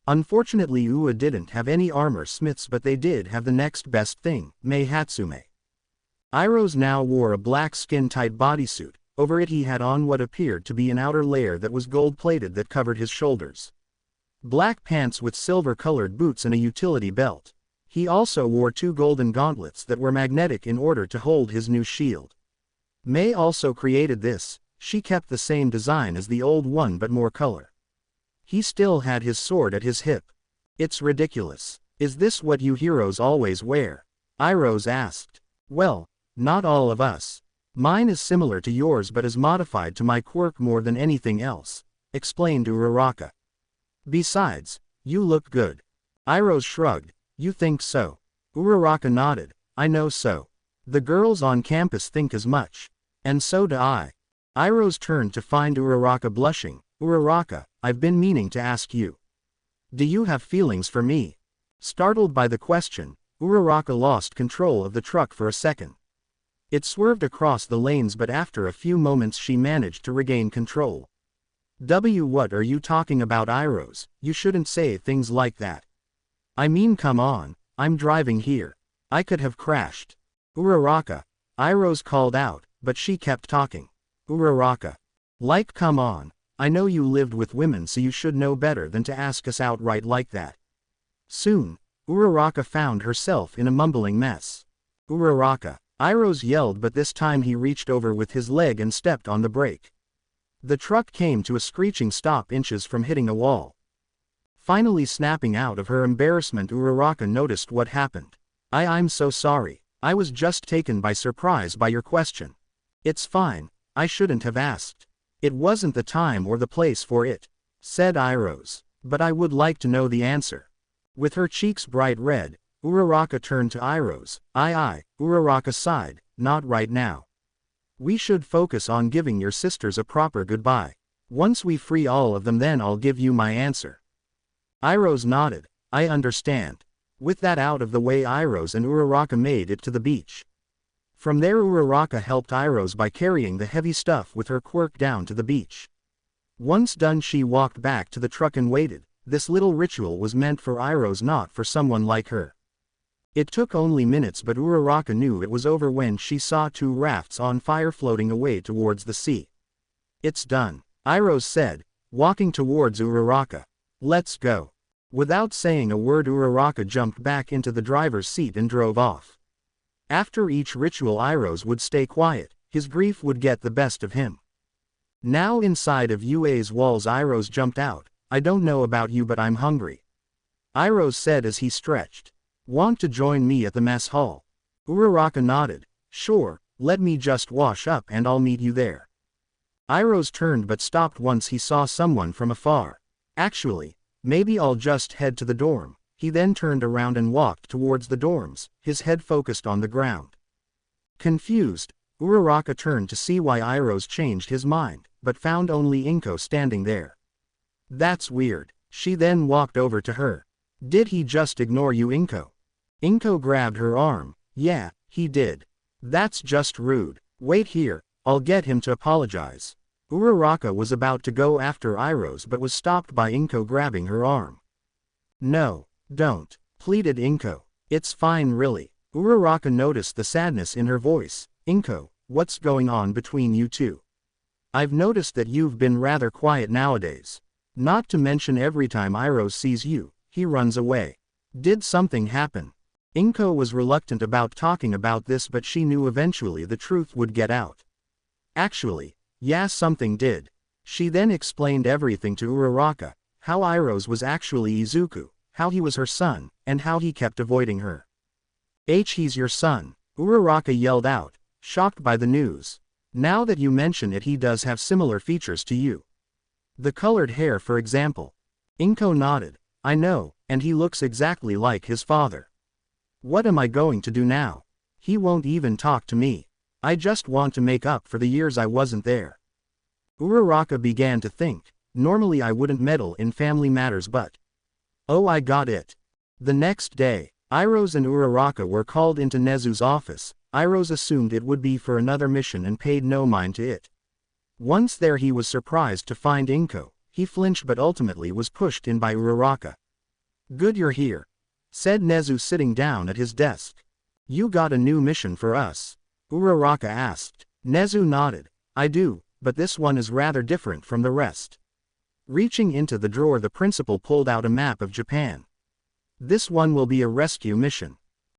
Unfortunately Ua didn't have any armor smiths, but they did have the next best thing, Mei Hatsume. Iroh now wore a black skin-tight bodysuit. Over it he had on what appeared to be an outer layer that was gold-plated that covered his shoulders. Black pants with silver-colored boots and a utility belt. He also wore 2 golden gauntlets that were magnetic in order to hold his new shield. Mei also created this. She kept the same design as the old one but more color. He still had his sword at his hip. It's ridiculous. Is this what you heroes always wear? Iroh asked. Well, not all of us. Mine is similar to yours but is modified to my quirk more than anything else, explained Uraraka. Besides, you look good. Iroh shrugged. You think so? Uraraka nodded. I know so. The girls on campus think as much. And so do I. Iroh turned to find Uraraka blushing. Uraraka, I've been meaning to ask you. Do you have feelings for me? Startled by the question, Uraraka lost control of the truck for a second. It swerved across the lanes, but after a few moments she managed to regain control. What are you talking about, Iroh? You shouldn't say things like that. I mean, come on, I'm driving here. I could have crashed. Uraraka. Iroh called out, but she kept talking. Uraraka. Like, come on. I know you lived with women, so you should know better than to ask us outright like that. Soon, Uraraka found herself in a mumbling mess. Uraraka. Iroh yelled, but this time he reached over with his leg and stepped on the brake. The truck came to a screeching stop inches from hitting a wall. Finally snapping out of her embarrassment, Uraraka noticed what happened. I'm so sorry. I was just taken by surprise by your question. It's fine. I shouldn't have asked. It wasn't the time or the place for it, said Iroh. But I would like to know the answer. With her cheeks bright red, Uraraka turned to Iroh. Uraraka sighed. Not right now. We should focus on giving your sisters a proper goodbye. Once we free all of them, then I'll give you my answer. Iroh nodded. I understand. With that out of the way, Iroh and Uraraka made it to the beach. From there Uraraka helped Iroh's by carrying the heavy stuff with her quirk down to the beach. Once done she walked back to the truck and waited. This little ritual was meant for Iroh's, not for someone like her. It took only minutes, but Uraraka knew it was over when she saw 2 rafts on fire floating away towards the sea. "It's done," Iroh said, walking towards Uraraka. "Let's go." Without saying a word, Uraraka jumped back into the driver's seat and drove off. After each ritual Iroh's would stay quiet, his grief would get the best of him. Now inside of UA's walls Iroh's jumped out. "I don't know about you but I'm hungry," Iroh said as he stretched. "Want to join me at the mess hall?" Uraraka nodded. "Sure, let me just wash up and I'll meet you there." Iroh's turned but stopped once he saw someone from afar. "Actually, maybe I'll just head to the dorm." He then turned around and walked towards the dorms, his head focused on the ground. Confused, Uraraka turned to see why Iroh's changed his mind, but found only Inko standing there. "That's weird." She then walked over to her. "Did he just ignore you, Inko?" Inko grabbed her arm. "Yeah, he did." "That's just rude. Wait here, I'll get him to apologize." Uraraka was about to go after Iroh's but was stopped by Inko grabbing her arm. "No, don't," pleaded Inko. "It's fine really." Uraraka noticed the sadness in her voice. "Inko, what's going on between you two? I've noticed that you've been rather quiet nowadays. Not to mention every time Iroh sees you, he runs away. Did something happen?" Inko was reluctant about talking about this, but she knew eventually the truth would get out. "Actually, yeah, something did." She then explained everything to Uraraka, how Iroh's was actually Izuku, how he was her son, and how he kept avoiding her. He's your son," Uraraka yelled out, shocked by the news. "Now that you mention it, he does have similar features to you. The colored hair for example." Inko nodded. "I know, and he looks exactly like his father. What am I going to do now? He won't even talk to me. I just want to make up for the years I wasn't there." Uraraka began to think. Normally I wouldn't meddle in family matters, but... Oh, I got it. The next day, Iroh's and Uraraka were called into Nezu's office. Iroh's assumed it would be for another mission and paid no mind to it. Once there he was surprised to find Inko. He flinched but ultimately was pushed in by Uraraka. "Good you're here," said Nezu sitting down at his desk. "You got a new mission for us?" Uraraka asked. Nezu nodded. "I do, but this one is rather different from the rest." Reaching into the drawer, the principal pulled out a map of Japan. "This one will be a rescue mission."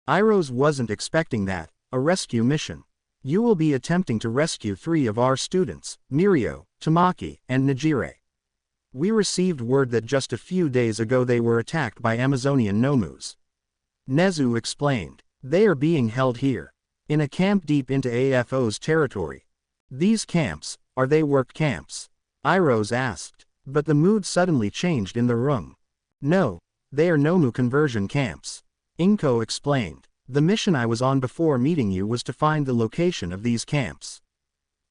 Iroh's wasn't expecting that. A rescue mission. "You will be attempting to rescue 3 of our students, Mirio, Tamaki, and Najire. We received word that just a few days ago they were attacked by Amazonian Nomus." Nezu explained. "They are being held here, in a camp deep into AFO's territory." "These camps, are they work camps?" Iroh's asked. But the mood suddenly changed in the room. "No, they are Nomu conversion camps," Inko explained. "The mission I was on before meeting you was to find the location of these camps.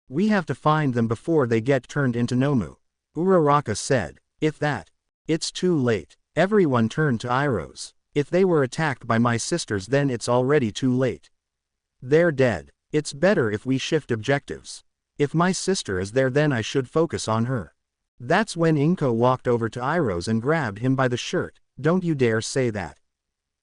We have to find them before they get turned into Nomu," Uraraka said. "If that, it's too late." Everyone turned to Iroh's. "If they were attacked by my sisters, then it's already too late. They're dead. It's better if we shift objectives. If my sister is there, then I should focus on her." That's when Inko walked over to Iroh's and grabbed him by the shirt. "Don't you dare say that."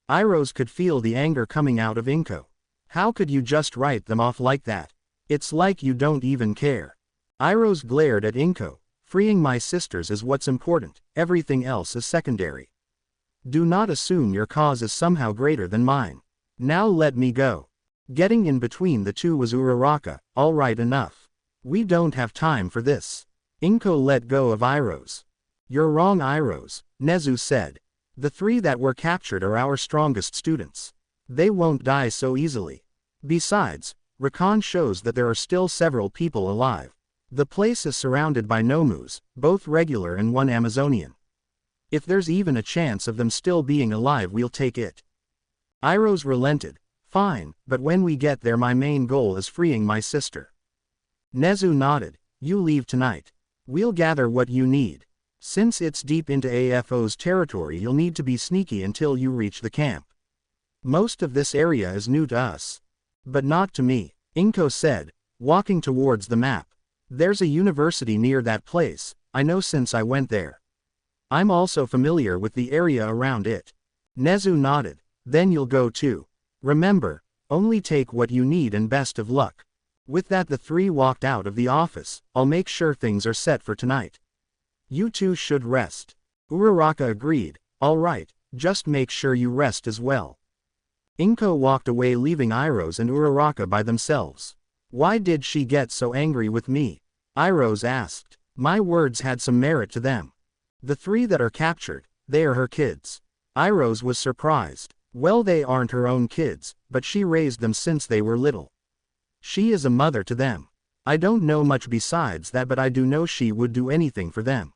Iroh's could feel the anger coming out of Inko. "How could you just write them off like that? It's like you don't even care." Iroh's glared at Inko. "Freeing my sisters is what's important, everything else is secondary. Do not assume your cause is somehow greater than mine. Now let me go." Getting in between the two was Uraraka. "All right, enough. We don't have time for this." Inko let go of Iroh's. "You're wrong, Iroh's," Nezu said. "The 3 that were captured are our strongest students. They won't die so easily. Besides, recon shows that there are still several people alive. The place is surrounded by Nomus, both regular and 1 Amazonian. If there's even a chance of them still being alive, we'll take it." Iroh's relented. "Fine, but when we get there my main goal is freeing my sister." Nezu nodded. "You leave tonight. We'll gather what you need. Since it's deep into AFO's territory, you'll need to be sneaky until you reach the camp. Most of this area is new to us. But not to me." Inko said, walking towards the map. There's a university near that place, I know since I went there. I'm also familiar with the area around it. Nezu nodded. Then you'll go too. Remember, only take what you need and best of luck. With that the three walked out of the office. I'll make sure things are set for tonight. You two should rest. Uraraka agreed. All right, just make sure you rest as well. Inko walked away leaving Iroh and Uraraka by themselves. Why did she get so angry with me? Iroh asked. My words had some merit to them. The three that are captured, they are her kids. Iroh was surprised. Well, they aren't her own kids, but she raised them since they were little. She is a mother to them. I don't know much besides that, but I do know she would do anything for them.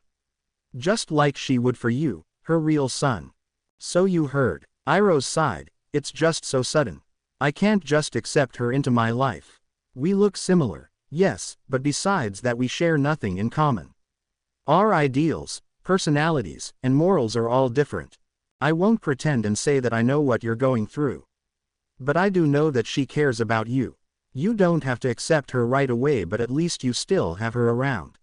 Just like she would for you, her real son. So you heard. Iroh sighed. It's just so sudden. I can't just accept her into my life. We look similar, yes, but besides that we share nothing in common. Our ideals, personalities, and morals are all different. I won't pretend and say that I know what you're going through. But I do know that she cares about you. You don't have to accept her right away, but at least you still have her around.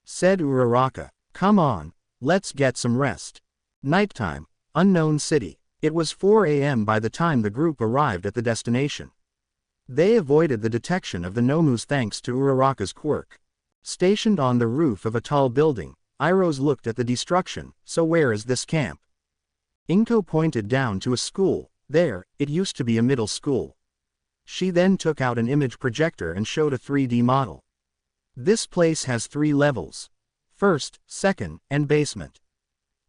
Said Uraraka. Come on, let's get some rest. Nighttime, unknown city. It was 4 a.m. by the time the group arrived at the destination. They avoided the detection of the Nomus thanks to Uraraka's quirk. Stationed on the roof of a tall building, Iroh looked at the destruction. So where is this camp? Inko pointed down to a school. There, it used to be a middle school. She then took out an image projector and showed a 3D model. This place has 3 levels. First, second, and basement.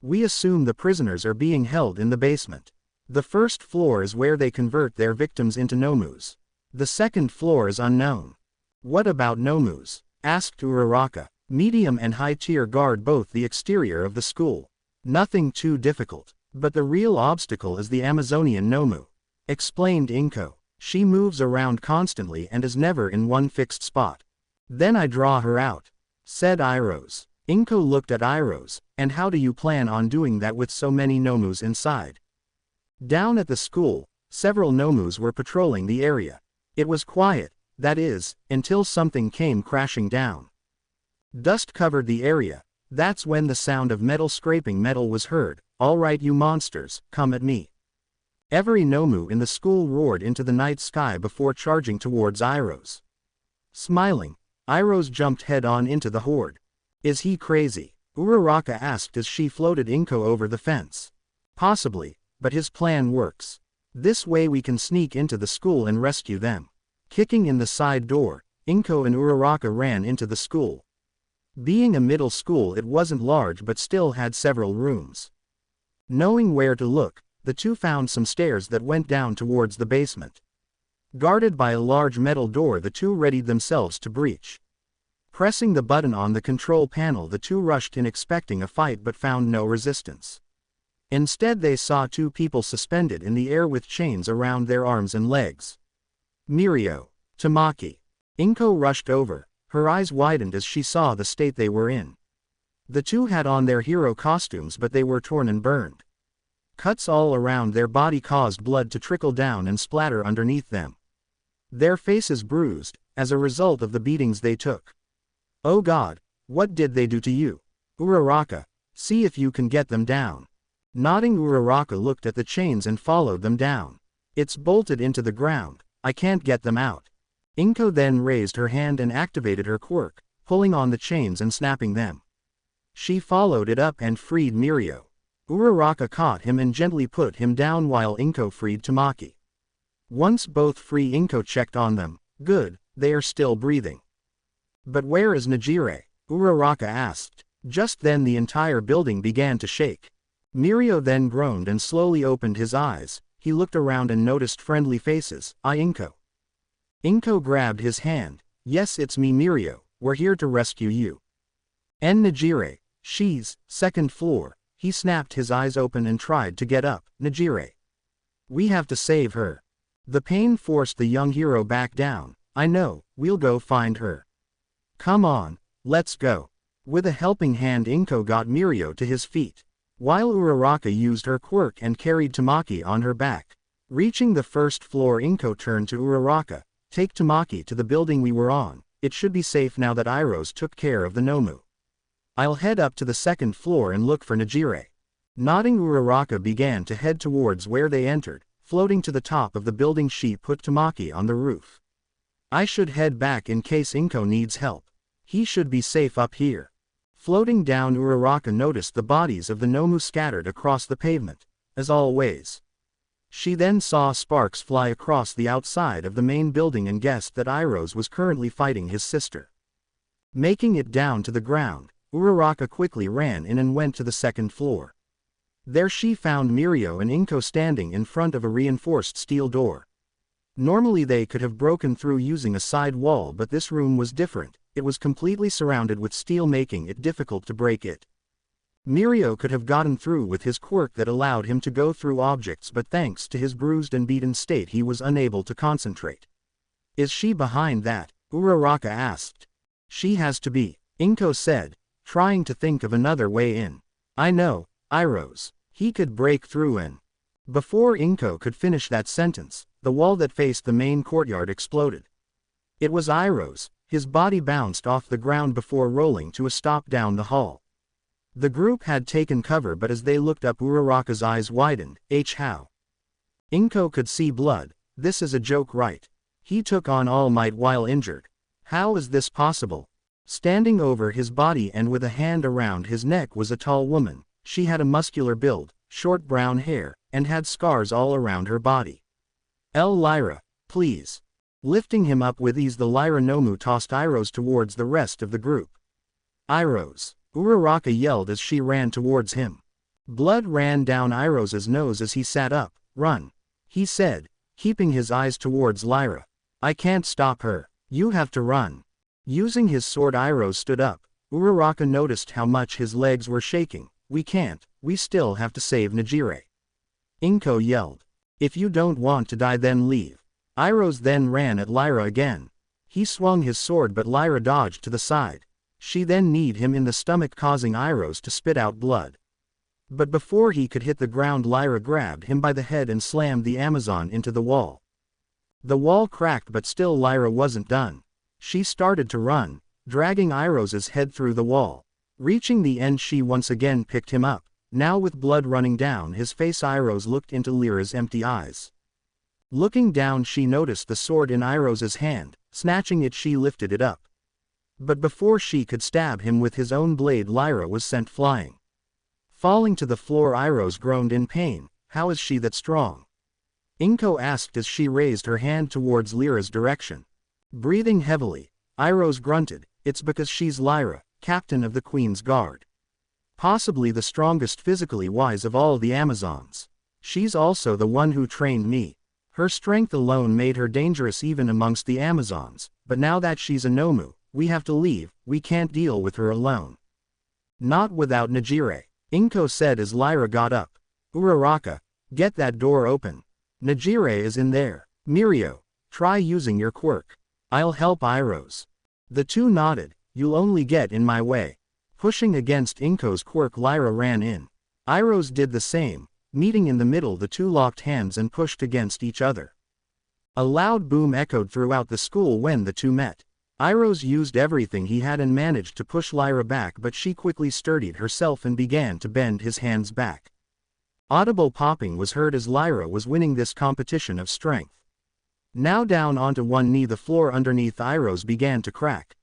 We assume the prisoners are being held in the basement. The first floor is where they convert their victims into Nomus. The second floor is unknown. What about Nomus? Asked Uraraka. Medium and high tier guard both the exterior of the school. Nothing too difficult. But the real obstacle is the Amazonian Nomu. Explained Inko. She moves around constantly and is never in one fixed spot. Then I draw her out. Said Iroh. Inko looked at Iroh. And how do you plan on doing that with so many Nomus inside? Down at the school, several Nomus were patrolling the area. It was quiet, that is, until something came crashing down. Dust covered the area. That's when the sound of metal scraping metal was heard. All right, you monsters, come at me. Every Nomu in the school roared into the night sky before charging towards Iroh. Smiling, Iroh jumped head-on into the horde. Is he crazy? Uraraka asked as she floated Inko over the fence. Possibly, but his plan works. This way we can sneak into the school and rescue them. Kicking in the side door, Inko and Uraraka ran into the school. Being a middle school, it wasn't large but still had several rooms. Knowing where to look, the two found some stairs that went down towards the basement. Guarded by a large metal door, the two readied themselves to breach. Pressing the button on the control panel, the two rushed in expecting a fight but found no resistance. Instead they saw 2 people suspended in the air with chains around their arms and legs. Mirio. Tamaki. Inko rushed over. Her eyes widened as she saw the state they were in. The two had on their hero costumes but they were torn and burned. Cuts all around their body caused blood to trickle down and splatter underneath them. Their faces bruised, as a result of the beatings they took. Oh God, what did they do to you? Uraraka, see if you can get them down. Nodding, Uraraka looked at the chains and followed them down. It's bolted into the ground, I can't get them out. Inko then raised her hand and activated her quirk, pulling on the chains and snapping them. She followed it up and freed Mirio. Uraraka caught him and gently put him down while Inko freed Tamaki. Once both free, Inko checked on them. Good, they are still breathing. But where is Najire? Uraraka asked. Just then the entire building began to shake. Mirio then groaned and slowly opened his eyes. He looked around and noticed friendly faces. Inko. Inko grabbed his hand. Yes, it's me, Mirio, we're here to rescue you. And Najire, she's, 2nd floor. He snapped his eyes open and tried to get up. Najire. We have to save her. The pain forced the young hero back down. I know, we'll go find her. Come on, let's go. With a helping hand, Inko got Mirio to his feet, while Uraraka used her quirk and carried Tamaki on her back. Reaching the 1st floor, Inko turned to Uraraka. Take Tamaki to the building we were on. It should be safe now that Iroh's took care of the Nomu. I'll head up to the second floor and look for Nejire. Nodding, Uraraka began to head towards where they entered. Floating to the top of the building, she put Tamaki on the roof. I should head back in case Inko needs help. He should be safe up here. Floating down, Uraraka noticed the bodies of the Nomu scattered across the pavement, as always. She then saw sparks fly across the outside of the main building and guessed that Iroh's was currently fighting his sister. Making it down to the ground, Uraraka quickly ran in and went to the second floor. There she found Mirio and Inko standing in front of a reinforced steel door. Normally they could have broken through using a side wall, but this room was different. It was completely surrounded with steel, making it difficult to break it. Mirio could have gotten through with his quirk that allowed him to go through objects, but thanks to his bruised and beaten state he was unable to concentrate. Is she behind that? Uraraka asked. She has to be, Inko said, trying to think of another way in. I know, Iroh's. He could break through in. Before Inko could finish that sentence, the wall that faced the main courtyard exploded. It was Iroh's. His body bounced off the ground before rolling to a stop down the hall. The group had taken cover, but as they looked up, Uraraka's eyes widened. How? Inko could see blood. This is a joke, right? He took on All Might while injured. How is this possible? Standing over his body and with a hand around his neck was a tall woman. She had a muscular build, short brown hair, and had scars all around her body. Lyra, please. Lifting him up with ease, the Lyra Nomu tossed Iroh's towards the rest of the group. Iroh's! Uraraka yelled as she ran towards him. Blood ran down Iroh's nose as he sat up. Run! He said, keeping his eyes towards Lyra. I can't stop her. You have to run. Using his sword, Iroh stood up. Uraraka noticed how much his legs were shaking. We can't, we still have to save Nejire. Inko yelled. If you don't want to die, then leave. Iroh then ran at Lyra again. He swung his sword, but Lyra dodged to the side. She then kneed him in the stomach, causing Iroh to spit out blood. But before he could hit the ground, Lyra grabbed him by the head and slammed the Amazon into the wall. The wall cracked, but still Lyra wasn't done. She started to run, dragging Iroh's head through the wall. Reaching the end, she once again picked him up. Now with blood running down his face, Iroh looked into Lyra's empty eyes. Looking down, she noticed the sword in Iroh's hand. Snatching it, she lifted it up. But before she could stab him with his own blade, Lyra was sent flying. Falling to the floor, Iroh groaned in pain. How is she that strong? Inko asked as she raised her hand towards Lyra's direction. Breathing heavily, Iroh grunted. It's because she's Lyra, captain of the Queen's Guard. Possibly the strongest physically wise of all the Amazons. She's also the one who trained me. Her strength alone made her dangerous even amongst the Amazons, but now that she's a Nomu, we have to leave. We can't deal with her alone. Not without Nejire, Inko said as Lyra got up. Uraraka, get that door open. Nejire is in there. Mirio, try using your quirk. I'll help Iroh. The two nodded. You'll only get in my way. Pushing against Inko's quirk, Lyra ran in. Iroh did the same. Meeting in the middle, the two locked hands and pushed against each other. A loud boom echoed throughout the school when the two met. Iroh used everything he had and managed to push Lyra back, but she quickly sturdied herself and began to bend his hands back. Audible popping was heard as Lyra was winning this competition of strength. Now down onto one knee, the floor underneath Iroh began to crack.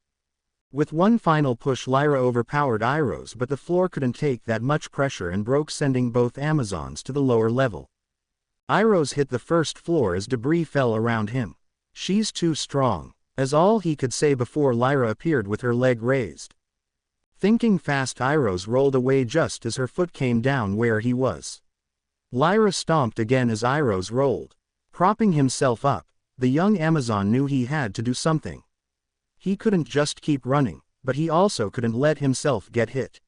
With one final push, Lyra overpowered Iroh, but the floor couldn't take that much pressure and broke, sending both Amazons to the lower level. Iroh hit the first floor as debris fell around him. She's too strong, as all he could say before Lyra appeared with her leg raised. Thinking fast, Iroh rolled away just as her foot came down where he was. Lyra stomped again as Iroh rolled. Propping himself up, the young Amazon knew he had to do something. He couldn't just keep running, but he also couldn't let himself get hit.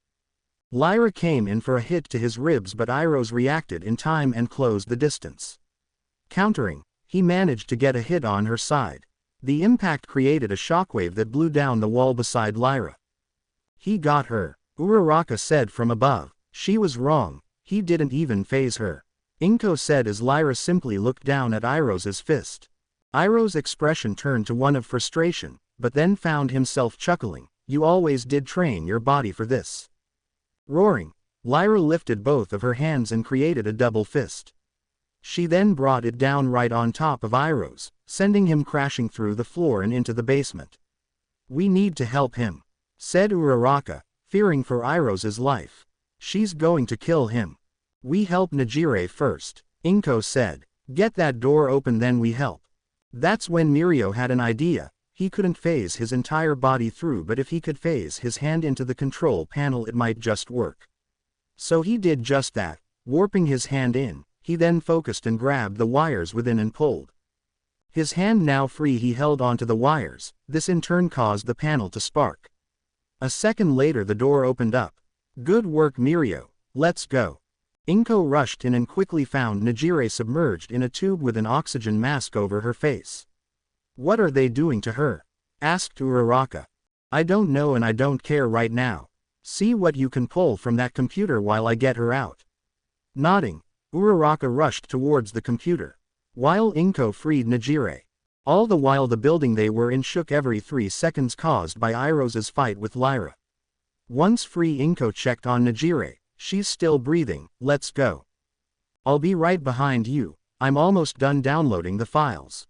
Lyra came in for a hit to his ribs, but Iroh reacted in time and closed the distance. Countering, he managed to get a hit on her side. The impact created a shockwave that blew down the wall beside Lyra. He got her, Uraraka said from above. She was wrong, he didn't even faze her. Inko said as Lyra simply looked down at Iroh's fist. Iroh's expression turned to one of frustration, but then found himself chuckling. You always did train your body for this. Roaring, Lyra lifted both of her hands and created a double fist. She then brought it down right on top of Iroh's, sending him crashing through the floor and into the basement. We need to help him, said Uraraka, fearing for Iroh's life. She's going to kill him. We help Nejire first, Inko said. Get that door open then we help. That's when Mirio had an idea. He couldn't phase his entire body through, but if he could phase his hand into the control panel it might just work. So he did just that, warping his hand in. He then focused and grabbed the wires within and pulled. His hand now free, he held onto the wires. This in turn caused the panel to spark. A second later the door opened up. Good work Mirio, let's go. Inko rushed in and quickly found Nejire submerged in a tube with an oxygen mask over her face. What are they doing to her? Asked Uraraka. I don't know and I don't care right now. See what you can pull from that computer while I get her out. Nodding, Uraraka rushed towards the computer, while Inko freed Nejire. All the while the building they were in shook every 3 seconds caused by Iroh's fight with Lyra. Once free, Inko checked on Nejire. She's still breathing, let's go. I'll be right behind you, I'm almost done downloading the files.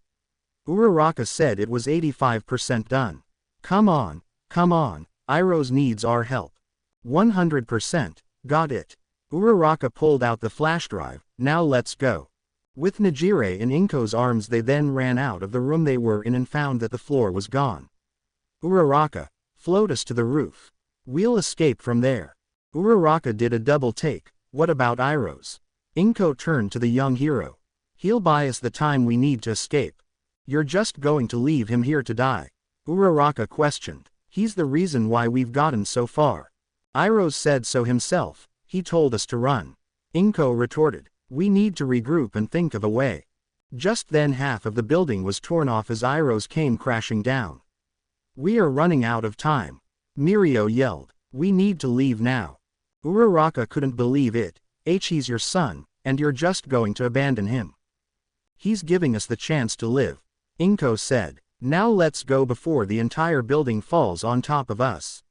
Uraraka said it was 85% done. Come on, Iroh's needs our help. 100%, got it. Uraraka pulled out the flash drive, now let's go. With Nejire in Inko's arms they then ran out of the room they were in and found that the floor was gone. Uraraka, float us to the roof. We'll escape from there. Uraraka did a double take. What about Iroh's? Inko turned to the young hero. He'll buy us the time we need to escape. You're just going to leave him here to die? Uraraka questioned. He's the reason why we've gotten so far. Iroh said so himself. He told us to run. Inko retorted. We need to regroup and think of a way. Just then half of the building was torn off as Iroh's came crashing down. We are running out of time. Mirio yelled. We need to leave now. Uraraka couldn't believe it. He's your son, and you're just going to abandon him. He's giving us the chance to live. Inko said. Now let's go before the entire building falls on top of us.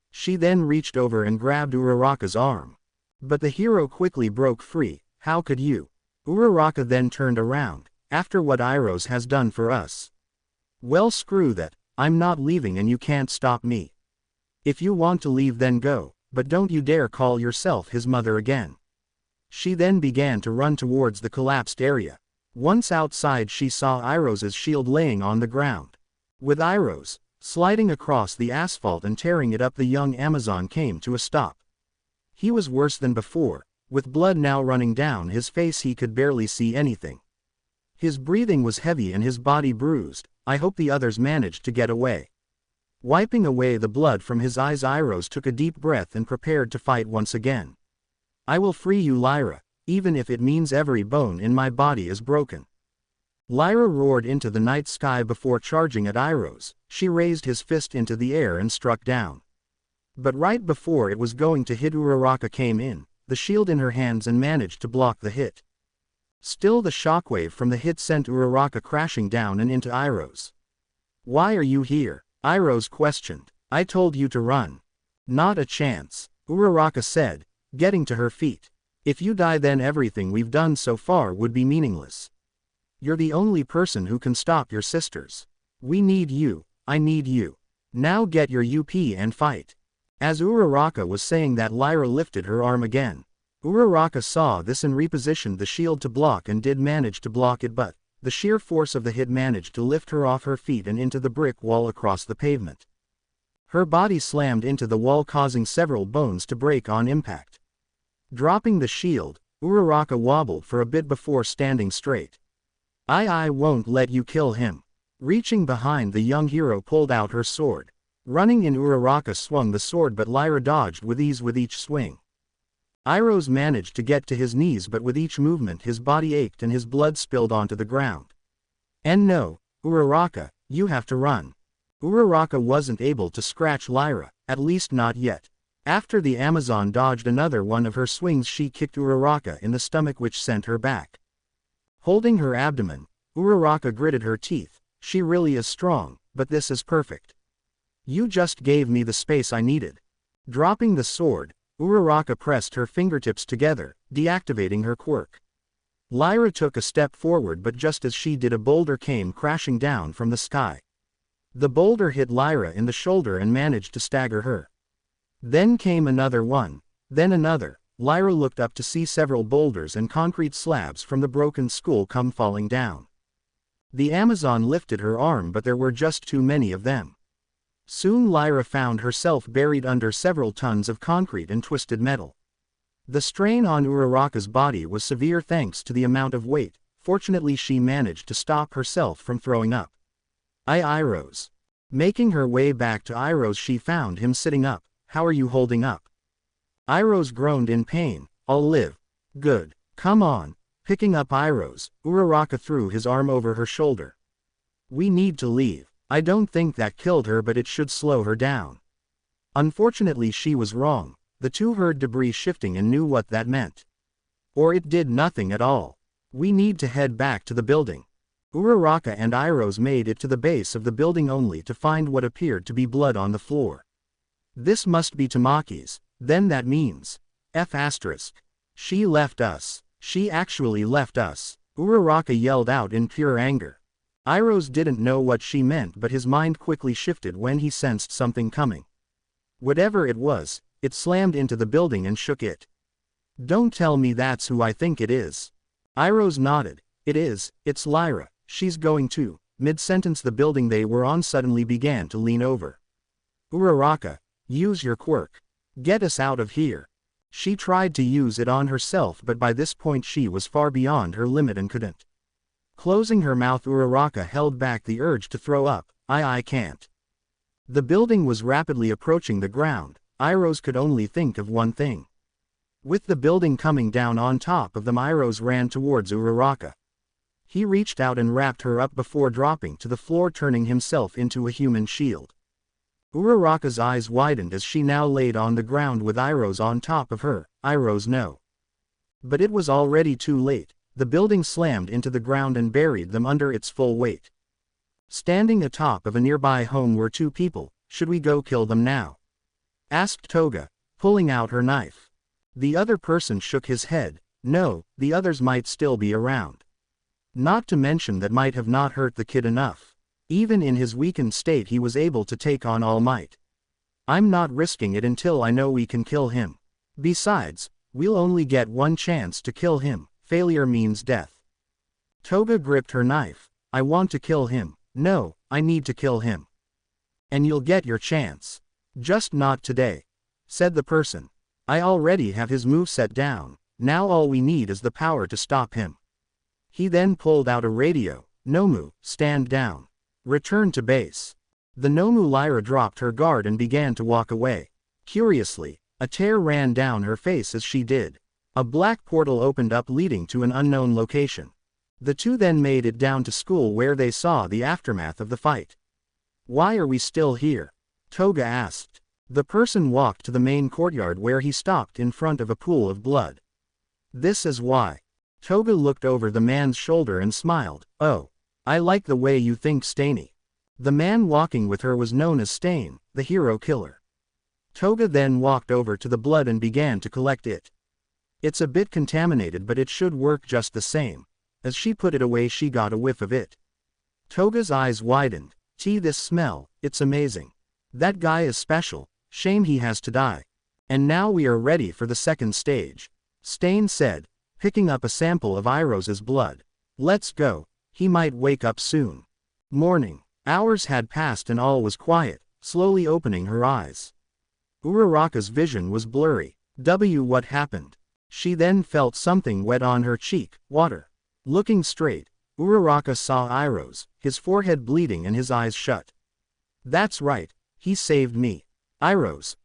She then reached over and grabbed Uraraka's arm. But the hero quickly broke free. How could you? Uraraka then turned around. After what Iroh's has done for us. Well, screw that. I'm not leaving and you can't stop me. If you want to leave then go, but don't you dare call yourself his mother again. She then began to run towards the collapsed area. Once outside she saw Iroh's shield laying on the ground. With Iroh's sliding across the asphalt and tearing it up, the young Amazon came to a stop. He was worse than before. With blood now running down his face he could barely see anything. His breathing was heavy and his body bruised. I hope the others managed to get away. Wiping away the blood from his eyes, Iroh took a deep breath and prepared to fight once again. I will free you, Lyra, even if it means every bone in my body is broken. Lyra roared into the night sky before charging at Iroh. She raised his fist into the air and struck down. But right before it was going to hit, Uraraka came in, the shield in her hands, and managed to block the hit. Still, the shockwave from the hit sent Uraraka crashing down and into Iroh. Why are you here? Iroh questioned. I told you to run. Not a chance, Uraraka said, getting to her feet. If you die then everything we've done so far would be meaningless. You're the only person who can stop your sisters. We need you, I need you. Now get your UP and fight. As Uraraka was saying that, Lyra lifted her arm again. Uraraka saw this and repositioned the shield to block and did manage to block it, but the sheer force of the hit managed to lift her off her feet and into the brick wall across the pavement. Her body slammed into the wall, causing several bones to break on impact. Dropping the shield, Uraraka wobbled for a bit before standing straight. I won't let you kill him. Reaching behind, the young hero pulled out her sword. Running in, Uraraka swung the sword, but Lyra dodged with ease with each swing. Iroh managed to get to his knees, but with each movement his body ached and his blood spilled onto the ground. And no, Uraraka, you have to run. Uraraka wasn't able to scratch Lyra, at least not yet. After the Amazon dodged another one of her swings, she kicked Uraraka in the stomach, which sent her back. Holding her abdomen, Uraraka gritted her teeth. She really is strong, but this is perfect. You just gave me the space I needed. Dropping the sword, Uraraka pressed her fingertips together, deactivating her quirk. Lyra took a step forward, but just as she did, a boulder came crashing down from the sky. The boulder hit Lyra in the shoulder and managed to stagger her. Then came another one. Then another. Lyra looked up to see several boulders and concrete slabs from the broken school come falling down. The Amazon lifted her arm, but there were just too many of them. Soon Lyra found herself buried under several tons of concrete and twisted metal. The strain on Uraraka's body was severe thanks to the amount of weight. Fortunately, she managed to stop herself from throwing up. Iroz. Making her way back to Iroz, she found him sitting up. How are you holding up? Iroz groaned in pain. I'll live. Good. Come on. Picking up Iroz, Uraraka threw his arm over her shoulder. We need to leave. I don't think that killed her, but it should slow her down. Unfortunately, she was wrong. The two heard debris shifting and knew what that meant. Or it did nothing at all. We need to head back to the building. Uraraka and Iroz made it to the base of the building only to find what appeared to be blood on the floor. This must be Tamaki's. Then that means F***. She left us. She actually left us. Uraraka yelled out in pure anger. Iroz didn't know what she meant, but his mind quickly shifted when he sensed something coming. Whatever it was, it slammed into the building and shook it. Don't tell me that's who I think it is. Iroz nodded. It is, it's Lyra. She's going to. Mid-sentence, the building they were on suddenly began to lean over. Uraraka, use your quirk. Get us out of here. She tried to use it on herself, but by this point she was far beyond her limit and couldn't. Closing her mouth, Uraraka held back the urge to throw up. I can't. The building was rapidly approaching the ground. Iroz could only think of one thing. With the building coming down on top of them, Iroz ran towards Uraraka. He reached out and wrapped her up before dropping to the floor, turning himself into a human shield. Uraraka's eyes widened as she now laid on the ground with Iroz on top of her. Iroz, no. But it was already too late. The building slammed into the ground and buried them under its full weight. Standing atop of a nearby home were two people. Should we go kill them now? Asked Toga, pulling out her knife. The other person shook his head. No, the others might still be around. Not to mention that might have not hurt the kid enough. Even in his weakened state he was able to take on All Might. I'm not risking it until I know we can kill him. Besides, we'll only get one chance to kill him. Failure means death. Toga gripped her knife. I want to kill him. No, I need to kill him. And you'll get your chance. Just not today, said the person. I already have his moveset down. Now all we need is the power to stop him. He then pulled out a radio. Nomu, stand down. Return to base. The Nomu. Lyra dropped her guard and began to walk away. Curiously, a tear ran down her face as she did. A black portal opened up leading to an unknown location. The two then made it down to school where they saw the aftermath of the fight. Why are we still here? Toga asked. The person walked to the main courtyard where he stopped in front of a pool of blood. This is why. Toga looked over the man's shoulder and smiled. Oh. I like the way you think, Stainy. The man walking with her was known as Stain, the hero killer. Toga then walked over to the blood and began to collect it. It's a bit contaminated, but it should work just the same. As she put it away, she got a whiff of it. Toga's eyes widened. This smell, it's amazing. That guy is special. Shame he has to die. And now we are ready for the second stage. Stain said, picking up a sample of Iroz's blood. Let's go. He might wake up soon. Morning. Hours had passed and all was quiet, slowly opening her eyes. Uraraka's vision was blurry. What happened? She then felt something wet on her cheek. Water. Looking straight, Uraraka saw Iroz, his forehead bleeding and his eyes shut. That's right, he saved me. Iroz,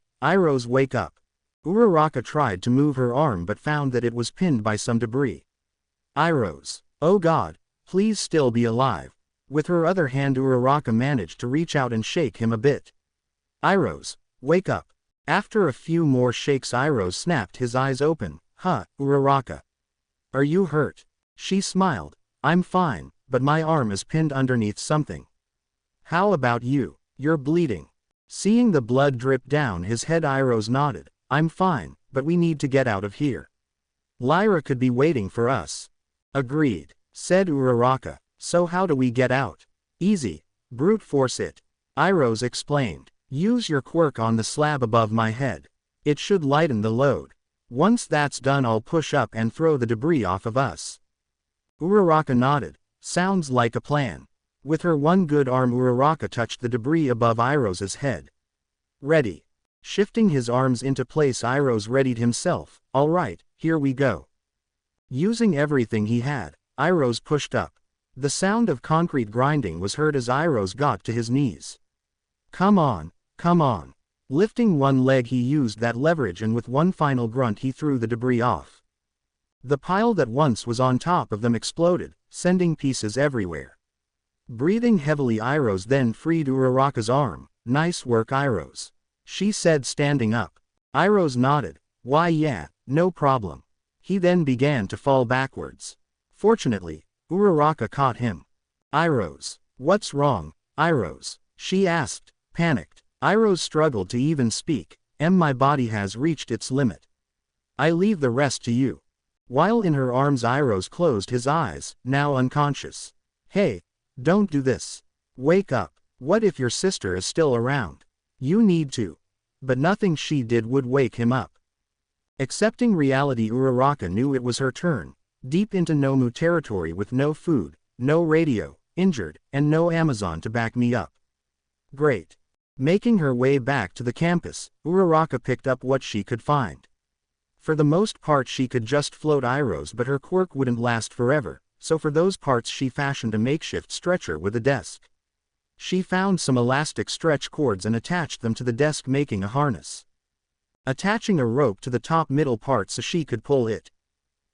wake up. Uraraka tried to move her arm but found that it was pinned by some debris. Iroz, oh God, please still be alive. With her other hand, Uraraka managed to reach out and shake him a bit. Iroz, wake up. After a few more shakes, Iroz snapped his eyes open. Uraraka. Are you hurt? She smiled. I'm fine. but my arm is pinned underneath something. How about you? You're bleeding. Seeing the blood drip down his head, Iroh nodded. I'm fine, but we need to get out of here. Lyra could be waiting for us. Agreed, said Uraraka. So how do we get out? Easy. Brute force it. Iroh explained. Use your quirk on the slab above my head. It should lighten the load. Once that's done, I'll push up and throw the debris off of us. Uraraka nodded. Sounds like a plan. With her one good arm, Uraraka touched the debris above Iroh's head. Ready. Shifting his arms into place, Iroh readied himself. All right, here we go. Using everything he had, Iroh pushed up. The sound of concrete grinding was heard as Iroh got to his knees. Come on, come on. Lifting one leg, he used that leverage, and with one final grunt he threw the debris off. The pile that once was on top of them exploded, sending pieces everywhere. Breathing heavily, Iroh then freed Uraraka's arm. Nice work, Iroh, she said, standing up. Iroh nodded. Why yeah, no problem. He then began to fall backwards. Fortunately, Uraraka caught him. Iroh, what's wrong, Iroh? She asked, panicked. Iroh struggled to even speak. My body has reached its limit. I leave the rest to you. While in her arms, Iroh closed his eyes, now unconscious. Hey, don't do this. Wake up. What if your sister is still around? You need to. But nothing she did would wake him up. Accepting reality, Uraraka knew it was her turn. Deep into Nomu territory with no food, no radio, injured, and no Amazon to back me up. Great. Making her way back to the campus, Uraraka picked up what she could find. For the most part she could just float Iroh, but her quirk wouldn't last forever, so for those parts she fashioned a makeshift stretcher with a desk. She found some elastic stretch cords and attached them to the desk, making a harness. Attaching a rope to the top middle part so she could pull it.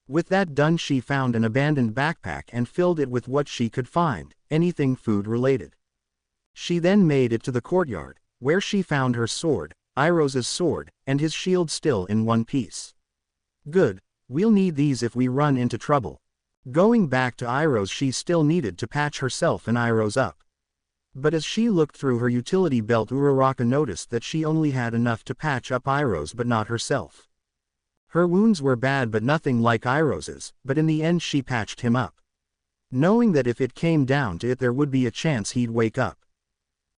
With that done, she found an abandoned backpack and filled it with what she could find, anything food related. She then made it to the courtyard, where she found her sword, Iroh's sword, and his shield still in one piece. Good, we'll need these if we run into trouble. Going back to Iroh, she still needed to patch herself and Iroh up. But as she looked through her utility belt, Uraraka noticed that she only had enough to patch up Iroh but not herself. Her wounds were bad but nothing like Iroh's, but in the end she patched him up. Knowing that if it came down to it there would be a chance he'd wake up.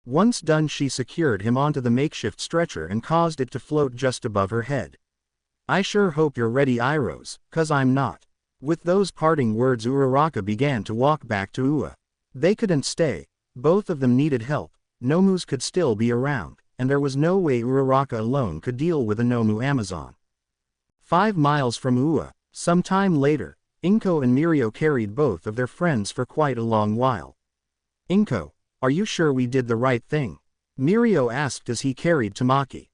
Once done, she secured him onto the makeshift stretcher and caused it to float just above her head. I sure hope you're ready, Iroh, 'cause I'm not. With those parting words, Uraraka began to walk back to Ua. They couldn't stay. Both of them needed help. Nomus could still be around, and there was no way Uraraka alone could deal with a Nomu Amazon. 5 miles from Ua, some time later, Inko and Mirio carried both of their friends for quite a long while. Inko, are you sure we did the right thing? Mirio asked as he carried Tamaki.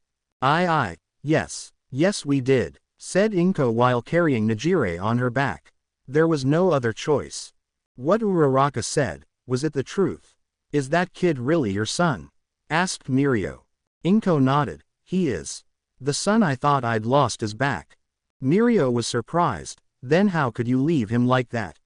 Yes we did, said Inko while carrying Najire on her back. There was no other choice. What Uraraka said, was it the truth? Is that kid really your son? Asked Mirio. Inko nodded. He is. The son I thought I'd lost is back. Mirio was surprised. Then how could you leave him like that?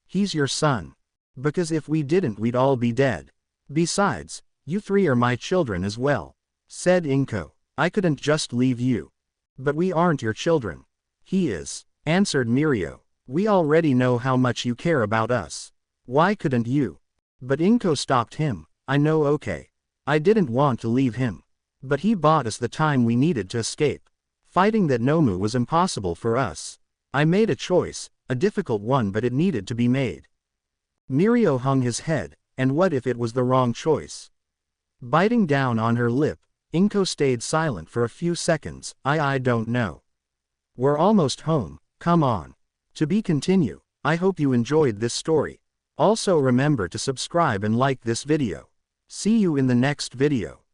He's your son. Because if we didn't we'd all be dead. Besides, you three are my children as well, said Inko. I couldn't just leave you. But we aren't your children. He is, answered Mirio. We already know how much you care about us. Why couldn't you? But Inko stopped him. I know, okay. I didn't want to leave him. But he bought us the time we needed to escape. Fighting that Nomu was impossible for us. I made a choice, a difficult one, but it needed to be made. Mirio hung his head, and what if it was the wrong choice? Biting down on her lip, Inko stayed silent for a few seconds. I don't know. We're almost home, come on. To be continued. I hope you enjoyed this story. Also remember to subscribe and like this video. See you in the next video.